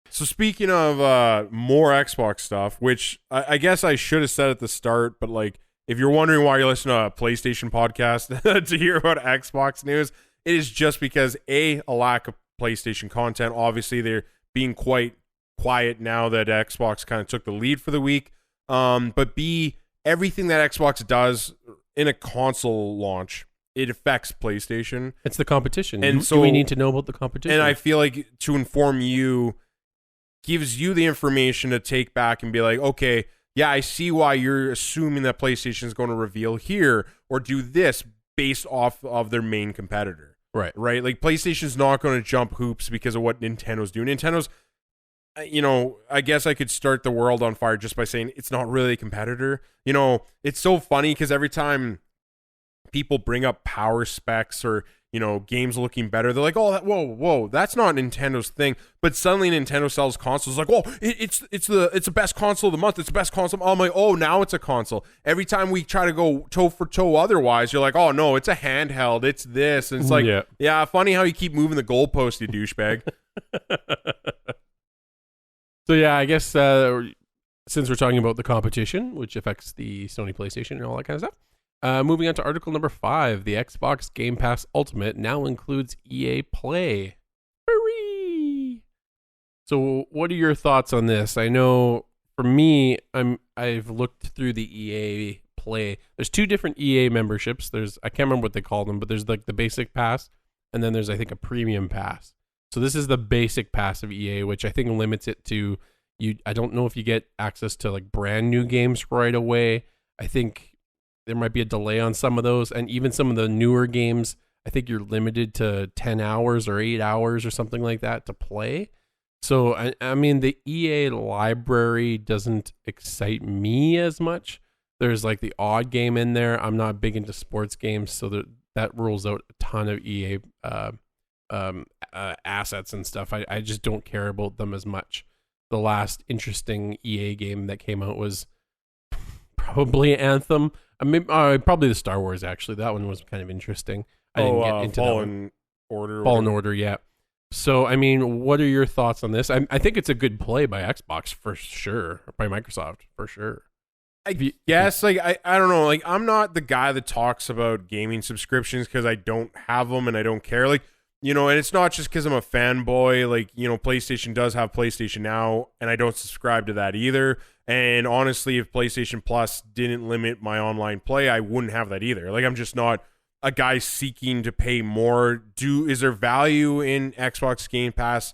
So speaking of more Xbox stuff, which I guess I should have said at the start, but like if you're wondering why you're listening to a PlayStation podcast to hear about Xbox news, it is just because a lack of PlayStation content. Obviously, they're being quite quiet now that Xbox kind of took the lead for the week. But B, everything that Xbox does in a console launch, it affects PlayStation. It's the competition. And so we need to know about the competition. And I feel like to inform you gives you the information to take back and be like, okay, yeah, I see why you're assuming that PlayStation is going to reveal here or do this based off of their main competitor. Right. Right? Like, PlayStation's not going to jump hoops because of what Nintendo's doing. Nintendo's, I guess I could start the world on fire just by saying it's not really a competitor. It's so funny because every time people bring up power specs or games looking better, they're like, oh, whoa, that's not Nintendo's thing. But suddenly Nintendo sells consoles like, well, it's the best console of the month, it's the best console. I'm like, oh, now it's a console. Every time we try to go toe for toe otherwise, you're like, oh no, it's a handheld, it's this. And it's like, yeah, funny how you keep moving the goalpost, you douchebag. So yeah, I guess since we're talking about the competition, which affects the Sony PlayStation and all that kind of stuff, moving on to article number 5, the Xbox Game Pass Ultimate now includes EA Play. Hooray! So what are your thoughts on this? I know for me, I've looked through the EA Play. There's 2 different EA memberships. I can't remember what they call them, but there's like the basic pass, and then there's I think a premium pass. So this is the basic pass of EA, which I think limits it to you. I don't know if you get access to like brand new games right away. I think there might be a delay on some of those, and even some of the newer games, I think you're limited to 10 hours or 8 hours or something like that to play. So, I mean, the EA library doesn't excite me as much. There's like the odd game in there. I'm not big into sports games, so that rules out a ton of EA assets and stuff. I just don't care about them as much. The last interesting EA game that came out was probably Anthem. I mean, probably the Star Wars, actually. That one was kind of interesting. I didn't get into Fallen Order. Fallen Order, yeah. So, I mean, what are your thoughts on this? I think it's a good play by Xbox for sure, by Microsoft for sure. I guess, like, I don't know. Like, I'm not the guy that talks about gaming subscriptions because I don't have them and I don't care. Like, and it's not just because I'm a fanboy. Like, PlayStation does have PlayStation Now, and I don't subscribe to that either. And honestly, if PlayStation Plus didn't limit my online play, I wouldn't have that either. Like, I'm just not a guy seeking to pay more. Is there value in Xbox Game Pass?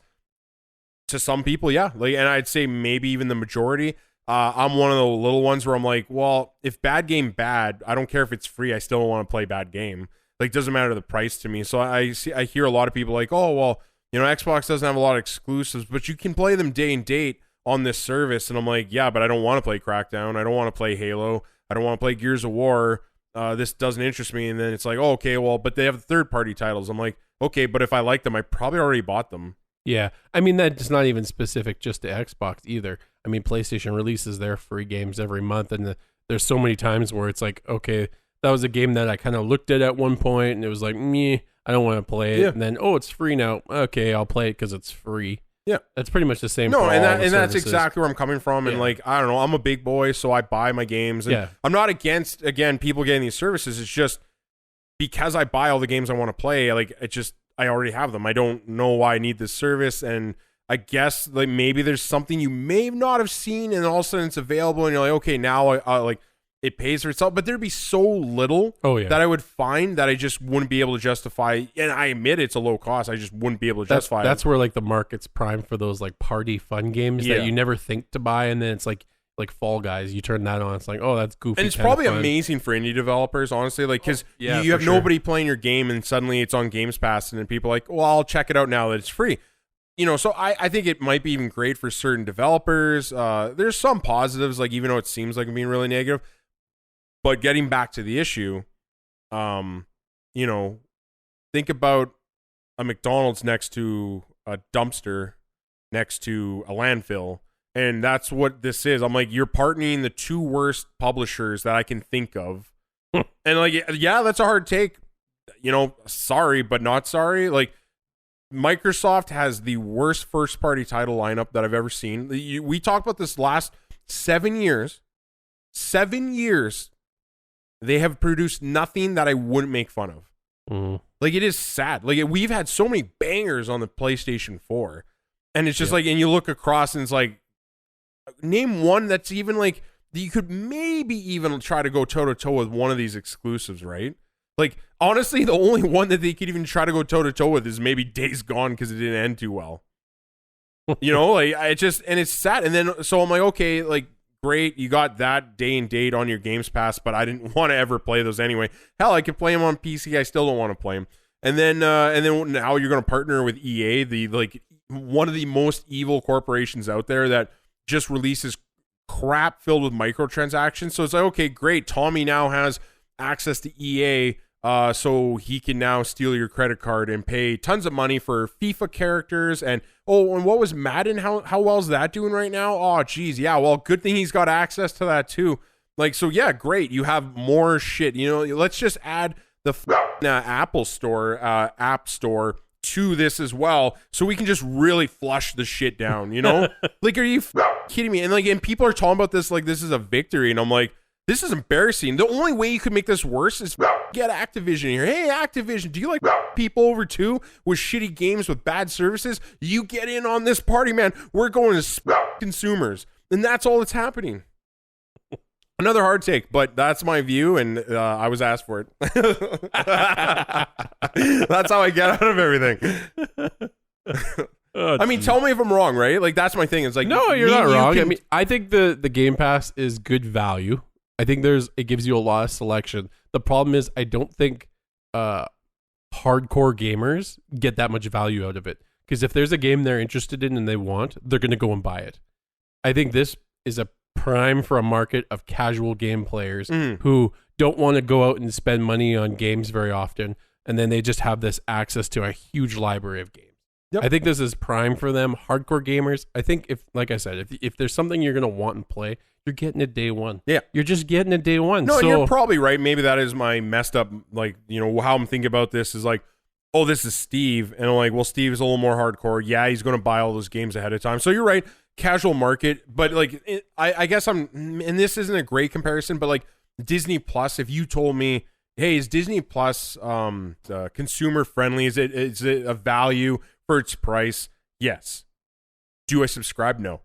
To some people, yeah. Like, and I'd say maybe even the majority. I'm one of the little ones where I'm like, well, if bad game bad, I don't care if it's free. I still want to play bad game. Like, doesn't matter the price to me. So I hear a lot of people like, oh, well, Xbox doesn't have a lot of exclusives, but you can play them day and date on this service. And I'm like, yeah, but I don't want to play Crackdown. I don't want to play Halo. I don't want to play Gears of War. This doesn't interest me. And then it's like, oh, okay, well, but they have third-party titles. I'm like, okay, but if I like them, I probably already bought them. Yeah. I mean, that's not even specific just to Xbox either. I mean, PlayStation releases their free games every month, and there's so many times where it's like, okay, that was a game that I kind of looked at one point, and it was like, meh, I don't want to play it. Yeah. And then, oh, it's free now. Okay, I'll play it because it's free. Yeah. That's pretty much the same. No, and that's exactly where I'm coming from. Yeah. And like, I don't know, I'm a big boy, so I buy my games. And I'm not against, again, people getting these services. It's just because I buy all the games I want to play, like, I already have them. I don't know why I need this service. And I guess like maybe there's something you may not have seen, and all of a sudden it's available, and you're like, okay, now I like it pays for itself. But there'd be so little that I would find that I just wouldn't be able to justify. And I admit it's a low cost. I just wouldn't be able to justify. That's where like the market's prime for those like party fun games that you never think to buy, and then it's like Fall Guys. You turn that on, it's like, oh, that's goofy. And it's probably amazing for indie developers, honestly, like because you have nobody playing your game, and suddenly it's on Games Pass, and then people are like, well, I'll check it out now that it's free. So I think it might be even great for certain developers. There's some positives, like even though it seems like I'm being really negative. But getting back to the issue, think about a McDonald's next to a dumpster, next to a landfill. And that's what this is. I'm like, you're partnering the 2 worst publishers that I can think of. And like, yeah, that's a hard take. Sorry, but not sorry. Like, Microsoft has the worst first-party title lineup that I've ever seen. We talked about this last 7 years. 7 years they have produced nothing that I wouldn't make fun of. Mm. Like, it is sad. Like, we've had so many bangers on the PlayStation 4. And it's just like, and you look across and it's like, name one that's even like, you could maybe even try to go toe-to-toe with one of these exclusives, right? Like, honestly, the only one that they could even try to go toe-to-toe with is maybe Days Gone because it didn't end too well. You know, like, and it's sad. And then, so I'm like, okay, like, great, you got that day and date on your Games Pass, but I didn't want to ever play those anyway. Hell, I could play them on PC. I still don't want to play them. And then now you're going to partner with EA, the like one of the most evil corporations out there that just releases crap filled with microtransactions. So it's like, okay, great. Tommy now has access to EA, so he can now steal your credit card and pay tons of money for FIFA characters. And and what was Madden? How well is that doing right now? Oh, geez, yeah. Well, good thing he's got access to that too. Like, so yeah, great. You have more shit. You know, let's just add the Apple Store app store to this as well, so we can just really flush the shit down. You know, like, are you kidding me? And like, and people are talking about this like this is a victory, and I'm like, this is embarrassing. The only way you could make this worse is get Activision here. Hey, Activision, do you like people over too with shitty games with bad services? You get in on this party, man. We're going to consumers, and that's all that's happening. Another hard take, but that's my view, and I was asked for it. That's how I get out of everything. I mean, tell me if I'm wrong, right? Like, that's my thing. It's like, no, you're not wrong. I mean, I think the Game Pass is good value. I think it gives you a lot of selection. The problem is, I don't think hardcore gamers get that much value out of it. Because if there's a game they're interested in and they want, they're going to go and buy it. I think this is a prime for a market of casual game players who don't want to go out and spend money on games very often, and then they just have this access to a huge library of games. Yep. I think this is prime for them. Hardcore gamers, I think, if like I said, if there's something you're going to want and play, you're getting it day one. Yeah. You're just getting it day one. No, so, and you're probably right. Maybe that is my messed up, like, you know, how I'm thinking about this is like, oh, this is Steve. And I'm like, well, Steve is a little more hardcore. Yeah, he's going to buy all those games ahead of time. So you're right. Casual market. But like, I guess and this isn't a great comparison, but like Disney Plus, if you told me, hey, is Disney Plus consumer friendly? Is it a value for its price? Yes. Do I subscribe? No.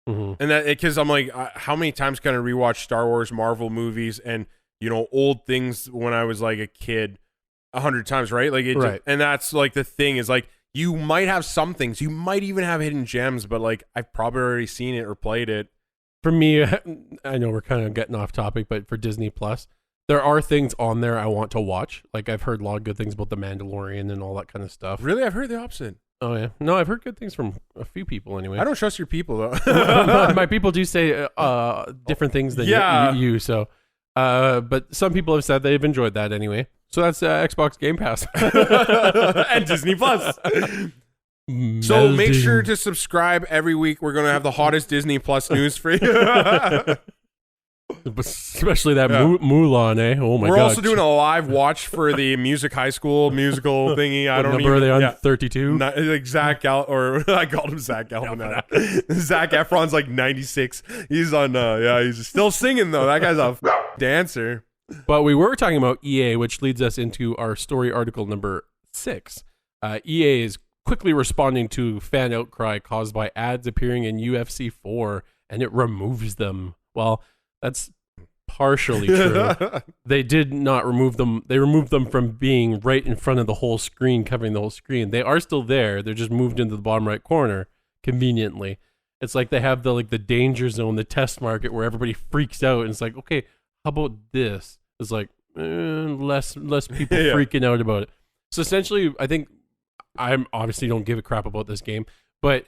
Mm-hmm. And that, because I'm like, how many times can I rewatch Star Wars, Marvel movies, and, you know, old things when I was like a kid 100 times, right? Like, right. And that's like the thing is like, you might have some things, you might even have hidden gems, but like, I've probably already seen it or played it. For me, I know we're kind of getting off topic, but for Disney Plus, there are things on there I want to watch. Like, I've heard a lot of good things about The Mandalorian and all that kind of stuff. Really? I've heard the opposite. Oh, yeah. No, I've heard good things from a few people anyway. I don't trust your people, though. My people do say different things than you. So, but some people have said they've enjoyed that anyway. So that's Xbox Game Pass. And Disney Plus. So make sure to subscribe every week. We're going to have the hottest Disney Plus news for you. Especially that Mulan, eh? Oh my god. We're also doing a live watch for the Music High School musical thingy. I don't know. Are they on 32? Like Zach or I called him Zach Galifianakis. Zach Efron's like 96. He's on he's still singing though. That guy's a dancer. But we were talking about EA, which leads us into our story article number 6. EA is quickly responding to fan outcry caused by ads appearing in UFC 4, and it removes them. Well, that's partially true. They did not remove them. They removed them from being right in front of the whole screen, covering the whole screen. They are still there. They're just moved into the bottom right corner conveniently. It's like they have the danger zone, the test market where everybody freaks out, and it's like, okay, how about this? It's like less people freaking out about it. So essentially, I think I obviously don't give a crap about this game, but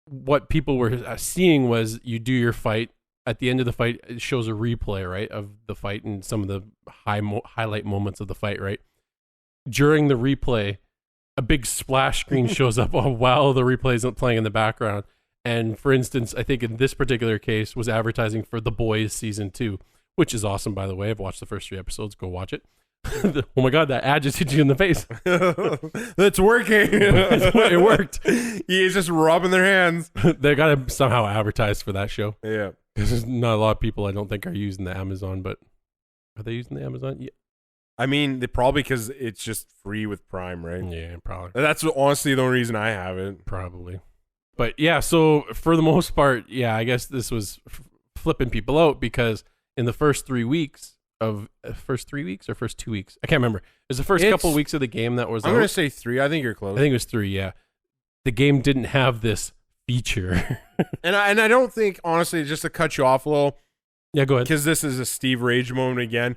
what people were seeing was you do your fight. At the end of the fight, it shows a replay, right, of the fight and some of the highlight moments of the fight, right? During the replay, a big splash screen shows up while the replay isn't playing in the background. And for instance, I think in this particular case was advertising for The Boys Season 2, which is awesome, by the way. I've watched the first 3 episodes. Go watch it. Oh my god, that ad just hit you in the face. That's working. It worked. He's just rubbing their hands. They got to somehow advertise for that show. Yeah. Because there's not a lot of people I don't think are using the Amazon, but Are they using the Amazon? Yeah, I mean, they probably because it's just free with Prime, right? yeah, probably. That's honestly the only reason I have it. Probably. But yeah, so for the most part, yeah, I guess this was flipping people out because in the first 3 weeks of first 2 weeks, I can't remember. It was the first couple weeks of the game that was. I'm gonna say 3. I think you're close. I think it was 3. Yeah, the game didn't have this feature, and I don't think honestly, just to cut you off a little. Yeah, go ahead. Because this is a Steve Rage moment again.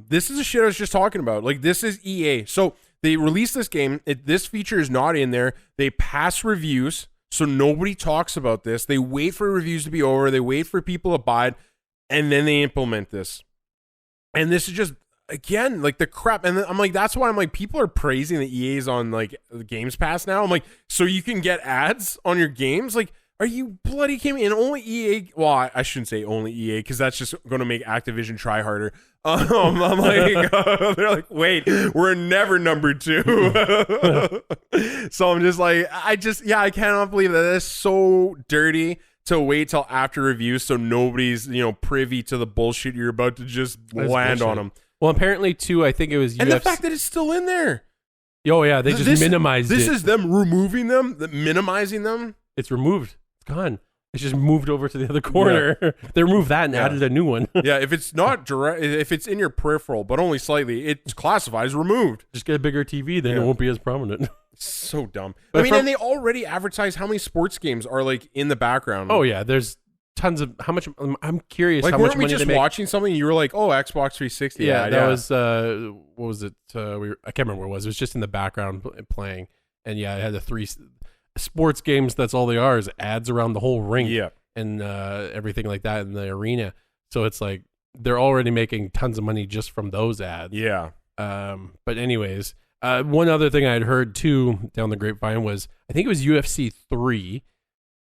This is the shit I was just talking about. Like, this is EA. So they released this game. This feature is not in there. They pass reviews, so nobody talks about this. They wait for reviews to be over. They wait for people to buy it, and then they implement this. And this is just, again, like the crap. And I'm like, that's why I'm like, people are praising the EA's on like the Games Pass now. I'm like, so you can get ads on your games? Like, are you bloody kidding me? And only EA, well, I shouldn't say only EA because that's just going to make Activision try harder. I'm like, they're like, wait, we're never number 2. So I'm just like, I cannot believe that it's so dirty to wait till after reviews so nobody's, privy to the bullshit you're about to just land on them. Well, apparently too, I think it was And the fact that it's still in there. Oh yeah, they just minimized it. This is them removing them, minimizing them. It's removed. It's gone. It's just moved over to the other corner. Yeah. They removed that and added a new one. Yeah, if it's not direct, if it's in your peripheral, but only slightly, it's classified as removed. Just get a bigger TV, then it won't be as prominent. So dumb. But and they already advertise how many sports games are like in the background. Oh yeah, there's tons of how much. I'm curious like, how much money we just they make. Watching something, you were like, oh, Xbox 360. Yeah, that was what was it? I can't remember what it was. It was just in the background playing, and yeah, it had the 3 sports games. That's all they are is ads around the whole rink. Yeah. And everything like that in the arena. So it's like they're already making tons of money just from those ads. Yeah. But anyways, one other thing I had heard too down the grapevine was I think it was UFC 3.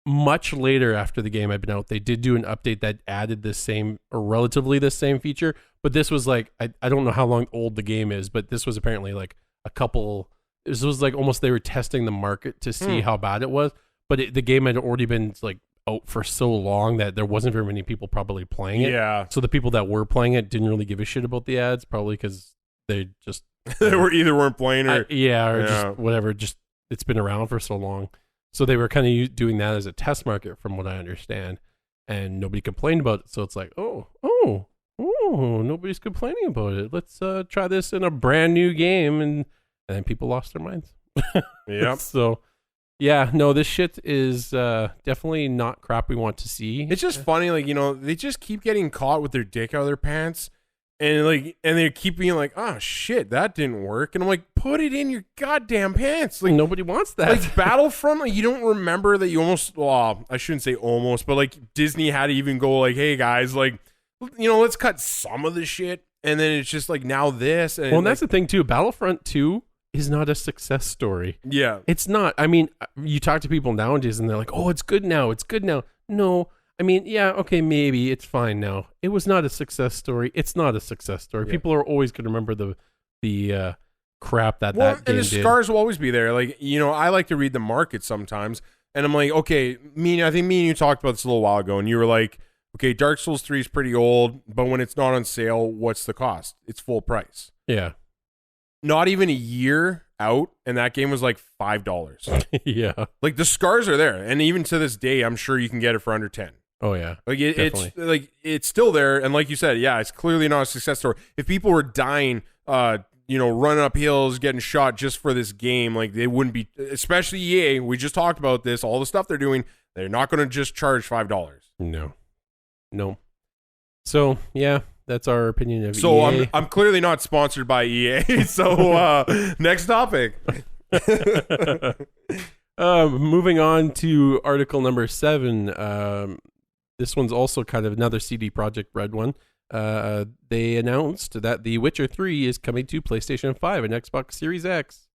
Much later after the game had been out, they did do an update that added the same or relatively the same feature. But this was like I don't know how long old the game is, but this was apparently like a couple. This was like almost they were testing the market to see how bad it was. But the game had already been like out for so long that there wasn't very many people probably playing it. Yeah. So the people that were playing it didn't really give a shit about the ads, probably because they just they weren't playing or just whatever. Just it's been around for so long, so they were kind of doing that as a test market, from what I understand, and nobody complained about it. So it's like, oh, nobody's complaining about it. Let's try this in a brand new game, and then people lost their minds. Yep. So. Yeah, no, this shit is definitely not crap we want to see. It's just funny, like, they just keep getting caught with their dick out of their pants, and they keep being like, oh shit, that didn't work, and I'm like, put it in your goddamn pants. Like, nobody wants that. Like Battlefront, like, you don't remember that you almost, well, I shouldn't say almost, but like Disney had to even go like, hey guys, like, let's cut some of the shit, and then it's just like now this. And well, and that's the thing too. Battlefront 2 is not a success story. Yeah. It's not. I mean, you talk to people nowadays and they're like, oh, it's good now. It's good now. No. I mean, yeah, okay, maybe it's fine now. It was not a success story. It's not a success story. Yeah. People are always going to remember the crap that game did. And the scars will always be there. Like, I like to read the market sometimes. And I'm like, okay, I think me and you talked about this a little while ago. And you were like, okay, Dark Souls 3 is pretty old. But when it's not on sale, what's the cost? It's full price. Yeah. Not even a year out, and that game was like $5. Yeah, like the scars are there, and even to this day, I'm sure you can get it for under 10. Oh yeah, like it's still there, and like you said, yeah, it's clearly not a success story. If people were dying, running up hills, getting shot just for this game, like they wouldn't be. Especially EA, we just talked about this. All the stuff they're doing, they're not going to just charge $5. No. So yeah. That's our opinion of so EA. I'm clearly not sponsored by EA. So next topic. Moving on to article number 7. This one's also kind of another CD Projekt Red one. They announced that The Witcher 3 is coming to PlayStation 5 and Xbox Series X.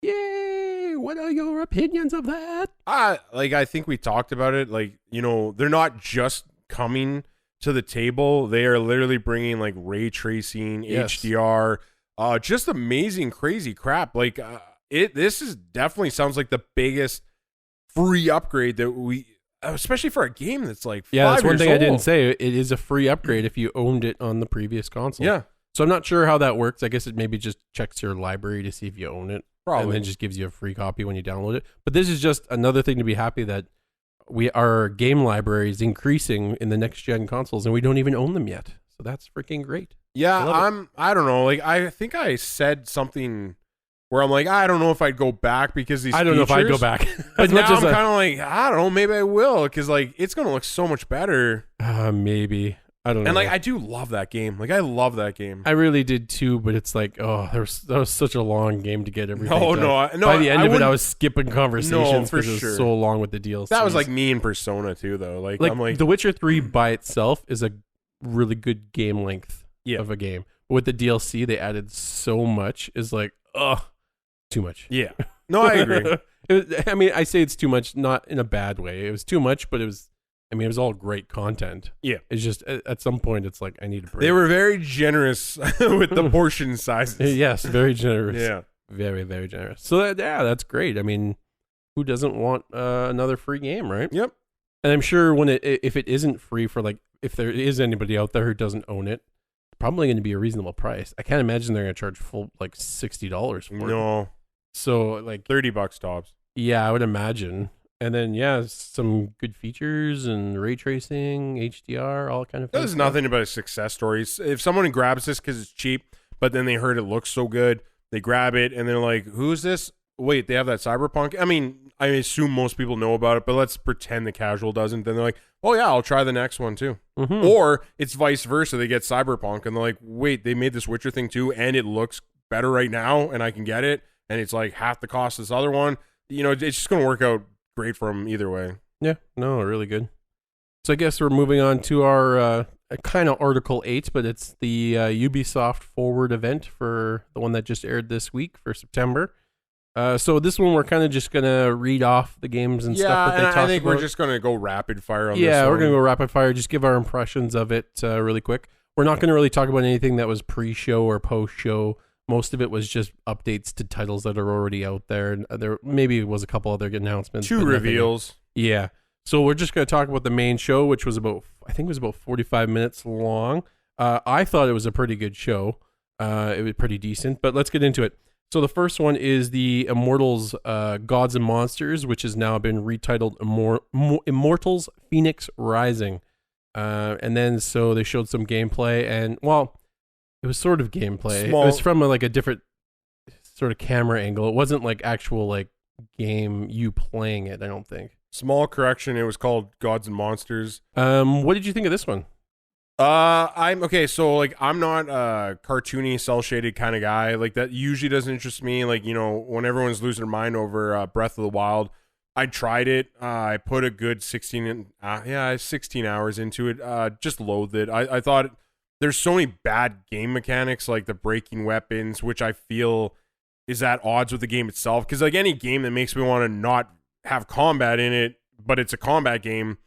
Yay! What are your opinions of that? I think we talked about it. Like, they're not just coming to the table. They are literally bringing like ray tracing, HDR, just amazing, crazy crap. Like this is definitely sounds like the biggest free upgrade that especially for a game that's like 5 that's one years thing I old. didn't say. It is a free upgrade if you owned it on the previous console. Yeah, So I'm not sure how that works. I guess it maybe just checks your library to see if you own it. probably. And then just gives you a free copy when you download it. But this is just another thing to be happy that our game library is increasing in the next gen consoles, and we don't even own them yet. So that's freaking great. Yeah, I don't know. Like, I think I said something where I'm like, I don't know if I'd go back because these. I don't know if I'd go features- back. But As now much I'm as kind of like, I don't know. Maybe I will because like it's gonna look so much better. maybe. I don't know. And like, I do love that game. Like, I love that game. I really did too, but it's like, that was such a long game to get everything done. No. By the end of it, I wouldn't- was skipping conversations for because it was sure. so long with the DLC. That was like me in Persona too, though. Like I'm like, The Witcher 3 by itself is a really good game length of a game. But with the DLC, they added so much. Is like, too much. yeah. No, I agree. I mean, I say it's too much, not in a bad way. It was too much, but it was all great content. Yeah. It's just at some point, it's like I need a break. They were very generous with the portion sizes. Yes, very generous. Yeah. Very, very generous. So that's great. I mean, who doesn't want another free game, right? Yep. And I'm sure if it isn't free for like, if there is anybody out there who doesn't own it, probably going to be a reasonable price. I can't imagine they're going to charge full like $60 for it. No. So like $30 tops. Yeah, I would imagine. And then some good features and ray tracing, HDR, all kind of. This is nothing but a success story. If someone grabs this because it's cheap, but then they heard it looks so good, they grab it and they're like, "Who's this? Wait, they have that Cyberpunk." I mean, I assume most people know about it, but let's pretend the casual doesn't. Then they're like, "Oh yeah, I'll try the next one too." Mm-hmm. Or it's vice versa. They get Cyberpunk and they're like, "Wait, they made this Witcher thing too, and it looks better right now, and I can get it, and it's like half the cost of this other one." You know, it's just going to work out great for them either way. Yeah, no, really good. So I guess we're moving on to our kind of Article 8, but it's the Ubisoft Forward event for the one that just aired this week for September. So this one we're kind of just going to read off the games and stuff that they talked about. I think we're just going to go rapid fire on this Yeah, we're one. going to go rapid fire, just give our impressions of it really quick. We're not going to really talk about anything that was pre-show or post-show. Most of it was just updates to titles that are already out there. And there maybe was a couple other announcements. Two but nothing- reveals. Yeah. So we're just going to talk about the main show, which was about 45 minutes long. I thought it was a pretty good show. It was pretty decent, but let's get into it. So the first one is the Immortals Gods and Monsters, which has now been retitled Immortals Phoenix Rising. And then so they showed some gameplay, and well, it was sort of gameplay. It was from a different sort of camera angle. It wasn't like actual like game you playing it, I don't think. Small correction, it was called Gods and Monsters. What did you think of this one? I'm okay, so like I'm not a cartoony, cell shaded kind of guy. Like that usually doesn't interest me. Like, you know, when everyone's losing their mind over Breath of the Wild, I tried it. I put a good 16 hours into it. Just loathed it. I thought there's so many bad game mechanics, like the breaking weapons, which I feel is at odds with the game itself. Because like any game that makes me want to not have combat in it, but it's a combat game,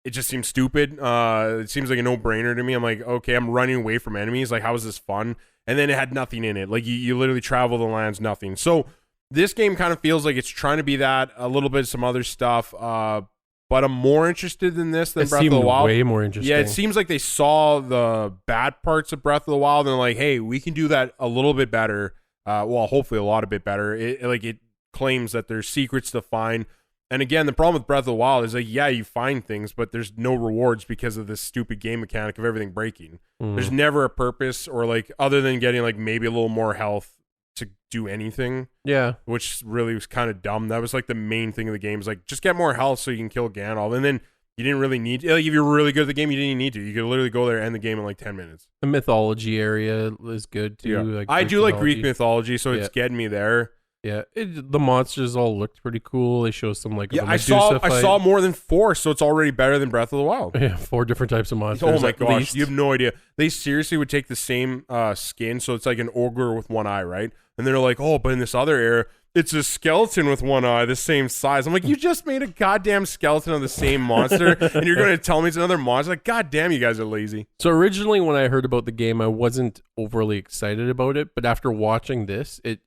it just seems stupid. It seems like a no-brainer to me. I'm like, okay, I'm running away from enemies. Like, how is this fun? And then it had nothing in it. Like, you literally travel the lands, nothing. So this game kind of feels like it's trying to be that, a little bit of some other stuff. But I'm more interested in this than Breath of the Wild. Way more interesting. Yeah, it seems like they saw the bad parts of Breath of the Wild and they're like, hey, we can do that a little bit better. Well, hopefully a lot of bit better. It claims that there's secrets to find. And again, the problem with Breath of the Wild is like, yeah, you find things, but there's no rewards because of this stupid game mechanic of everything breaking. There's never a purpose or like other than getting like maybe a little more health to do anything. Yeah. Which really was kind of dumb. That was like the main thing of the game is like, just get more health so you can kill Gandalf. And then you didn't really need to. Like, if you're really good at the game, you didn't even need to. You could literally go there and end the game in like 10 minutes. The mythology area is good too. Yeah. Like I do like Greek mythology. mythology, so it's getting me there. Yeah, the monsters all looked pretty cool. They show some like I saw more than 4, so it's already better than Breath of the Wild. Yeah, 4 different types of monsters. Oh my at gosh, least. you have no idea. They seriously would take the same skin, so it's like an ogre with one eye, right? And they're like, oh, but in this other area, it's a skeleton with one eye, the same size. I'm like, you just made a goddamn skeleton of the same monster, and you're going to tell me it's another monster? Like, goddamn, you guys are lazy. So originally, when I heard about the game, I wasn't overly excited about it, but after watching this, it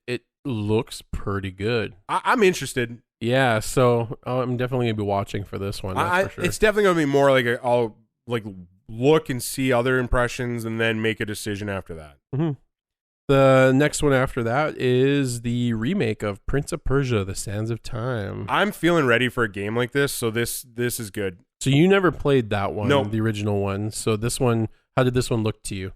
looks pretty good. I'm interested. Yeah, so I'm definitely gonna be watching for this one. That's for sure. It's definitely gonna be more like I'll like look and see other impressions and then make a decision after that. Mm-hmm. The next one after that is the remake of Prince of Persia: The Sands of Time. I'm feeling ready for a game like this, so this is good. So you never played that one, Nope. the original one. So this one, how did this one look to you?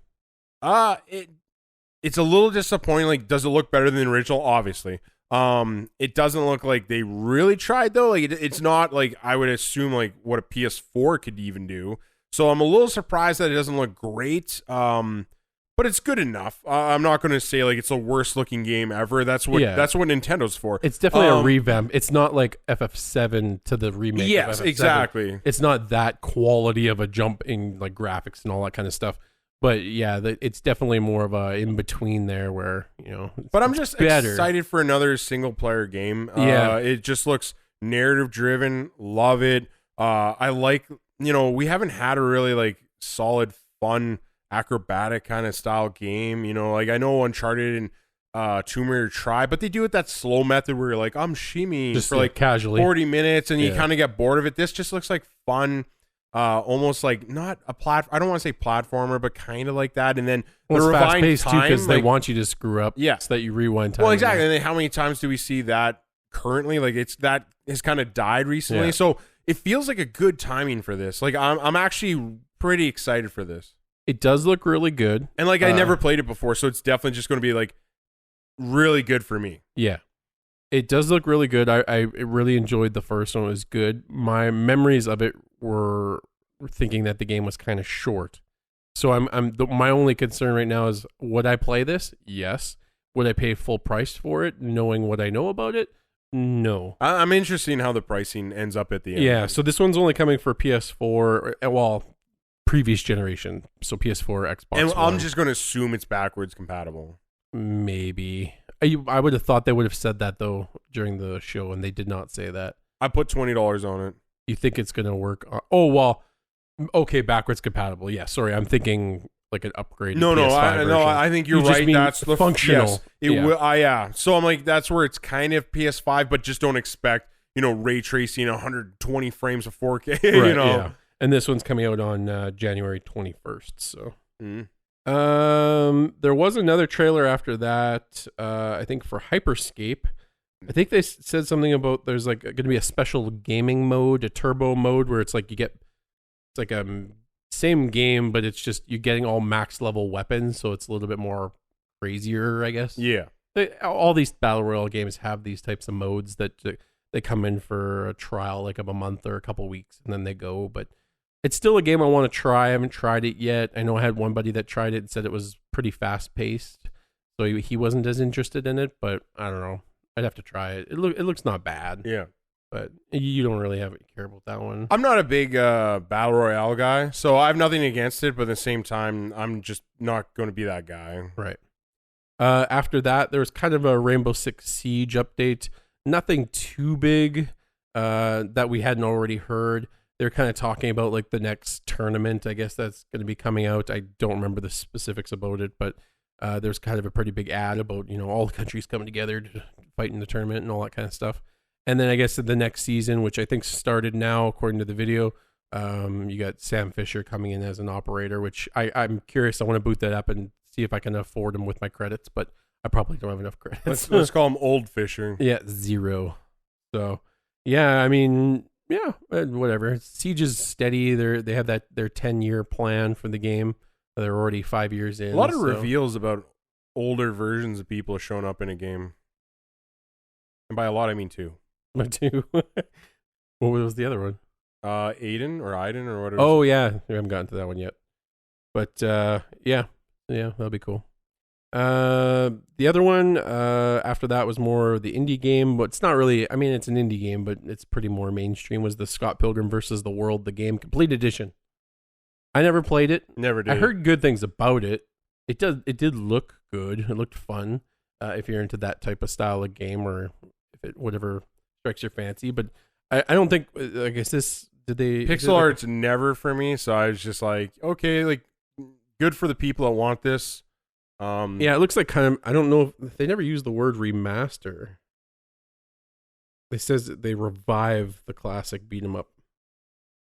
It's a little disappointing. Like, does it look better than the original? Obviously. It doesn't look like they really tried though. Like, it's not like I would assume like what a PS4 could even do. So I'm a little surprised that it doesn't look great. But it's good enough. I'm not going to say like it's the worst looking game ever. That's what Nintendo's for. It's definitely a revamp. It's not like FF7 to the remake. Yes, of FF7. exactly. It's not that quality of a jump in like graphics and all that kind of stuff. But yeah, it's definitely more of a in between there where, you know. But I'm just excited for another single player game. Yeah. It just looks narrative driven. Love it. I like, we haven't had a really like solid, fun, acrobatic kind of style game. Like I know Uncharted and Tomb Raider try, but they do it that slow method where you're like, I'm shimmying just for like casually 40 minutes and you kind of get bored of it. This just looks like fun. Almost like not a I don't want to say platformer, but kind of like that. And then the rewind time, because they want you to screw up, so that you rewind time. Well, exactly. And then how many times do we see that currently? Like that has kind of died recently. Yeah. So it feels like a good timing for this. Like I'm actually pretty excited for this. It does look really good, and like I never played it before, so it's definitely just going to be like really good for me. Yeah. It does look really good. I really enjoyed the first one. It was good. My memories of it were thinking that the game was kind of short. So my only concern right now is, would I play this? Yes. Would I pay full price for it, knowing what I know about it? No. I'm interested in how the pricing ends up at the end. Yeah. So this one's only coming for PS4. Well, previous generation. So PS4, Xbox And One. I'm just going to assume it's backwards compatible. Maybe. I would have thought they would have said that though during the show, and they did not say that. I put $20 on it. You think it's going to work? Okay, backwards compatible. Yeah, sorry, I'm thinking like an upgrade. No, I think you're right. That's the functional. Yes, it will. Yeah. So I'm like, that's where it's kind of PS5, but just don't expect ray tracing 120 frames of 4K. Right, yeah. And this one's coming out on January 21st. So. There was another trailer after that, I think for Hyperscape. I think they said something about there's like going to be a special gaming mode, a turbo mode, where it's like it's like a same game, but it's just you're getting all max level weapons, so it's a little bit more crazier, I guess. Yeah. All these battle royale games have these types of modes that they come in for a trial, like of a month or a couple weeks, and then they go, but it's still a game I want to try. I haven't tried it yet. I know I had one buddy that tried it and said it was pretty fast paced, so he wasn't as interested in it. But I don't know. I'd have to try it. It looks not bad. Yeah, but you don't really care about that one. I'm not a big battle royale guy, so I have nothing against it. But at the same time, I'm just not going to be that guy. Right. After that, there was kind of a Rainbow Six Siege update. Nothing too big that we hadn't already heard. They're kind of talking about like the next tournament, I guess that's going to be coming out. I don't remember the specifics about it, but there's kind of a pretty big ad about, all the countries coming together to fight in the tournament and all that kind of stuff. And then I guess the next season, which I think started now, according to the video, you got Sam Fisher coming in as an operator, which I'm curious. I want to boot that up and see if I can afford him with my credits, but I probably don't have enough credits. Let's call him Old Fisher. Yeah, 0. So, yeah, I mean... Yeah, whatever. Siege is steady. They have their 10-year plan for the game. They're already 5 years in. A lot of reveals about older versions of people showing up in a game. And by a lot, I mean 2. 2. What was the other one? Aiden or whatever. Oh, yeah. We haven't gotten to that one yet. But, yeah, that'll be cool. The other one after that was more the indie game, but it's not really, I mean, it's an indie game, but it's pretty more mainstream, was the Scott Pilgrim versus the World, the game complete edition. I never played it. Never did. I heard good things about it. It did look good. It looked fun. If you're into that type of style of game, or if it whatever strikes your fancy, but I don't think, I guess pixel art's never for me, so I was just like, okay, like good for the people that want this. Yeah, it looks like kind of, I don't know if they never use the word remaster. They says that they revive the classic beat 'em up.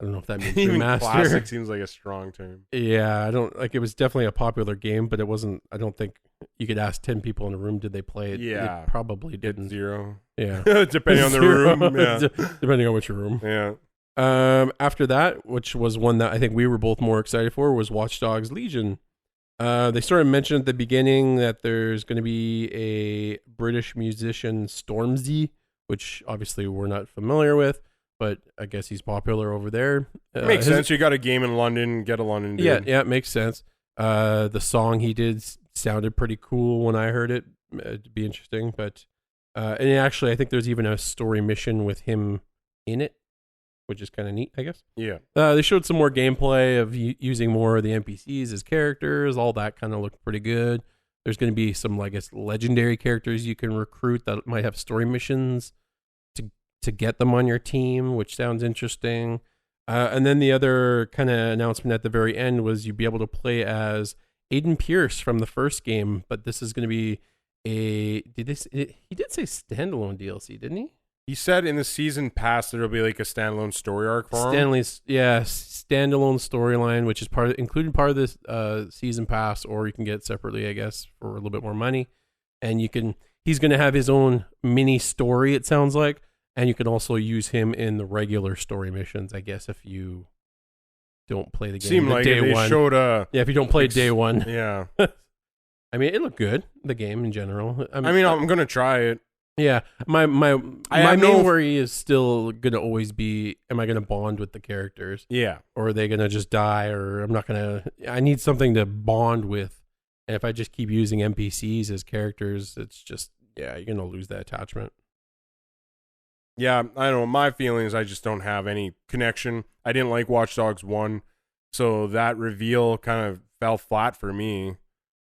I don't know if that means Even remaster. classic seems like a strong term. Yeah, I don't like. It was definitely a popular game, but it wasn't. I don't think you could ask 10 people in a room, did they play it? Yeah. It probably didn't. 0. Yeah, Depending on the Zero. room. Yeah. Depending on which room. Yeah. After that, which was one that I think we were both more excited for, was Watch Dogs Legion. They sort of mentioned at the beginning that there's going to be a British musician, Stormzy, which obviously we're not familiar with, but I guess he's popular over there. Makes sense. You got a game in London, get a London dude. Yeah, it makes sense. The song he did sounded pretty cool when I heard it. It'd be interesting, but and actually, I think there's even a story mission with him in it, which is kind of neat, I guess. Yeah. They showed some more gameplay of using more of the NPCs as characters. All that kind of looked pretty good. There's going to be some, I guess, legendary characters you can recruit that might have story missions to get them on your team, which sounds interesting. And then the other kind of announcement at the very end was you'd be able to play as Aiden Pierce from the first game, but this is going to be he did say standalone DLC, didn't he? He said in the season pass there'll be like a standalone story arc for him. Standalone storyline, which is included part of this season pass, or you can get it separately, I guess, for a little bit more money. And he's going to have his own mini story, it sounds like, and you can also use him in the regular story missions, I guess, if you don't play the game. Seemed like day they one. showed if you don't play day one. Yeah. I mean, it looked good, the game in general. I'm going to try it. Yeah, my main worry is still gonna always be: am I gonna bond with the characters? Yeah, or are they gonna just die? Or I'm not gonna. I need something to bond with, and if I just keep using NPCs as characters, it's just you're gonna lose that attachment. Yeah, I don't know. My feeling is I just don't have any connection. I didn't like Watch Dogs 1, so that reveal kind of fell flat for me.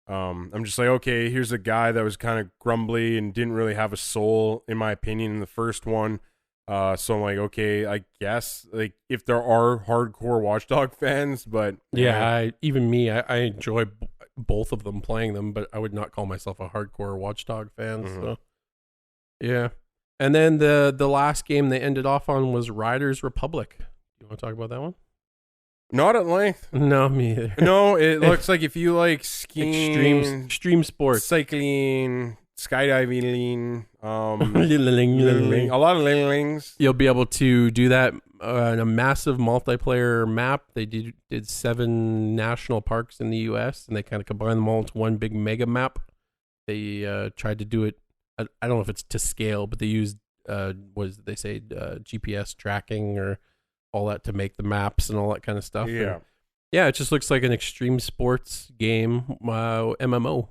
I'm just like, okay, here's a guy that was kind of grumbly and didn't really have a soul, in my opinion, in the first one. So I'm like, okay, I guess like if there are hardcore Watchdog fans, but I enjoy both of them playing them, but I would not call myself a hardcore Watchdog fan. Mm-hmm. So yeah, and then the last game they ended off on was Riders Republic. You want to talk about that one? Not at length. No, me either. No, it looks like if you like skiing, extreme sports, cycling, skydiving, a lot of lings. You'll be able to do that in a massive multiplayer map. They did 7 national parks in the U.S. and they kind of combined them all into one big mega map. They tried to do it. I don't know if it's to scale, but they used GPS tracking or all that to make the maps and all that kind of stuff. Yeah. And it just looks like an extreme sports game, MMO.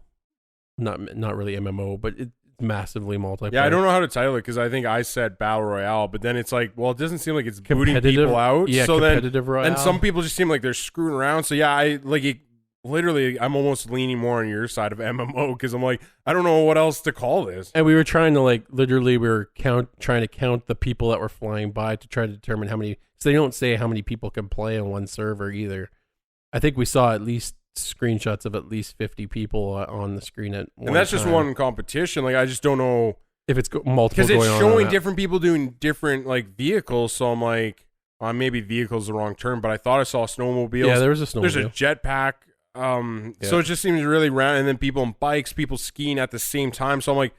Not really MMO, but it's massively multiplayer. Yeah, I don't know how to title it because I think I said Battle Royale, but then it's like, well, it doesn't seem like it's booting people out. Yeah, so competitive royale. And some people just seem like they're screwing around. So yeah, I'm almost leaning more on your side of MMO because I'm like, I don't know what else to call this. And we were trying to trying to count the people that were flying by to try to determine how many. So they don't say how many people can play on one server either. I think we saw at least screenshots of at least 50 people on the screen at one And that's time. just one competition. Like I just don't know if it's multiple because it's going showing on different people doing different like vehicles. So I'm like, maybe vehicles is the wrong term, but I thought I saw snowmobiles. Yeah, there was a snowmobile. There's a jetpack. So it just seems really round, and then people on bikes, people skiing at the same time. So I'm like,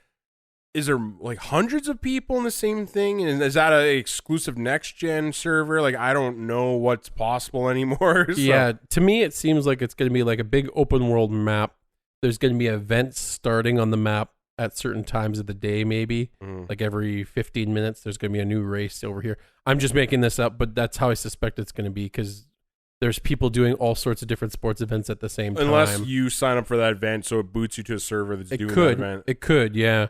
is there like hundreds of people in the same thing? And is that an exclusive next gen server? Like, I don't know what's possible anymore. So. Yeah, to me, it seems like it's going to be like a big open world map. There's going to be events starting on the map at certain times of the day, maybe like every 15 minutes. There's going to be a new race over here. I'm just making this up, but that's how I suspect it's going to be because there's people doing all sorts of different sports events at the same time. Unless you sign up for that event, so it boots you to a server that's doing that event. It could, yeah.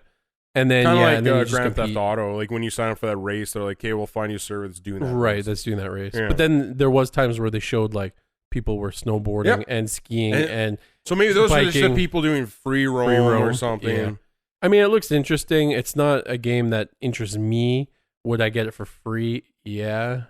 And then, kind of like Grand Theft Auto. Like when you sign up for that race, they're like, "Okay, we'll find you a server that's doing that." Right, race. that's doing that race. Yeah. But then there was times where they showed like people were snowboarding and skiing and so maybe those biking, are just the people doing free roam or something. Yeah. I mean, it looks interesting. It's not a game that interests me. Would I get it for free? Yeah.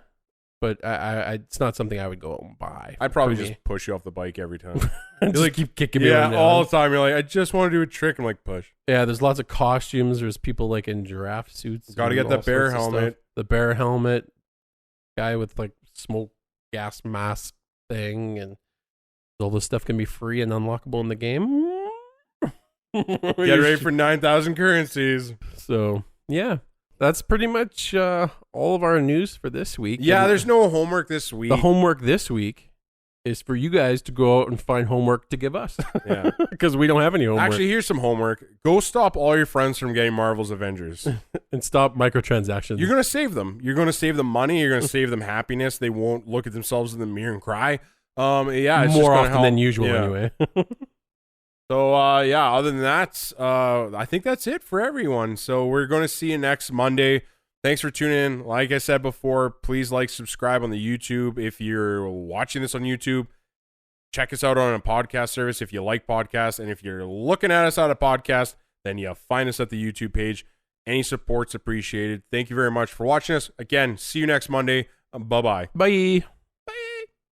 but it's not something I would go out and buy. I'd probably for me. just push you off the bike every time. Just like, keep kicking me. Yeah, around. all the time. You're like, I just want to do a trick. I'm like, push. Yeah, there's lots of costumes. There's people like in giraffe suits. Got to and get that all bear sorts of helmet. stuff. The bear helmet. Guy with like smoke gas mask thing, and all this stuff can be free and unlockable in the game. Get ready for 9,000 currencies. So yeah, that's pretty much all of our news for this week. Yeah, And there's no homework this week. the homework this week is for you guys to go out and find homework to give us. Yeah. Because we don't have any homework. Actually, here's some homework. Go stop all your friends from getting Marvel's Avengers. And stop microtransactions. You're going to save them. You're going to save them money. You're going to save them happiness. They won't look at themselves in the mirror and cry. Yeah, it's just more gonna often help. than usual Yeah. anyway. So, yeah, other than that, I think that's it for everyone. So we're going to see you next Monday. Thanks for tuning in. Like I said before, please like, subscribe on the YouTube. If you're watching this on YouTube, check us out on a podcast service if you like podcasts. And if you're looking at us on a podcast, then you find us at the YouTube page. Any support's appreciated. Thank you very much for watching us. Again, see you next Monday. Bye-bye. Bye.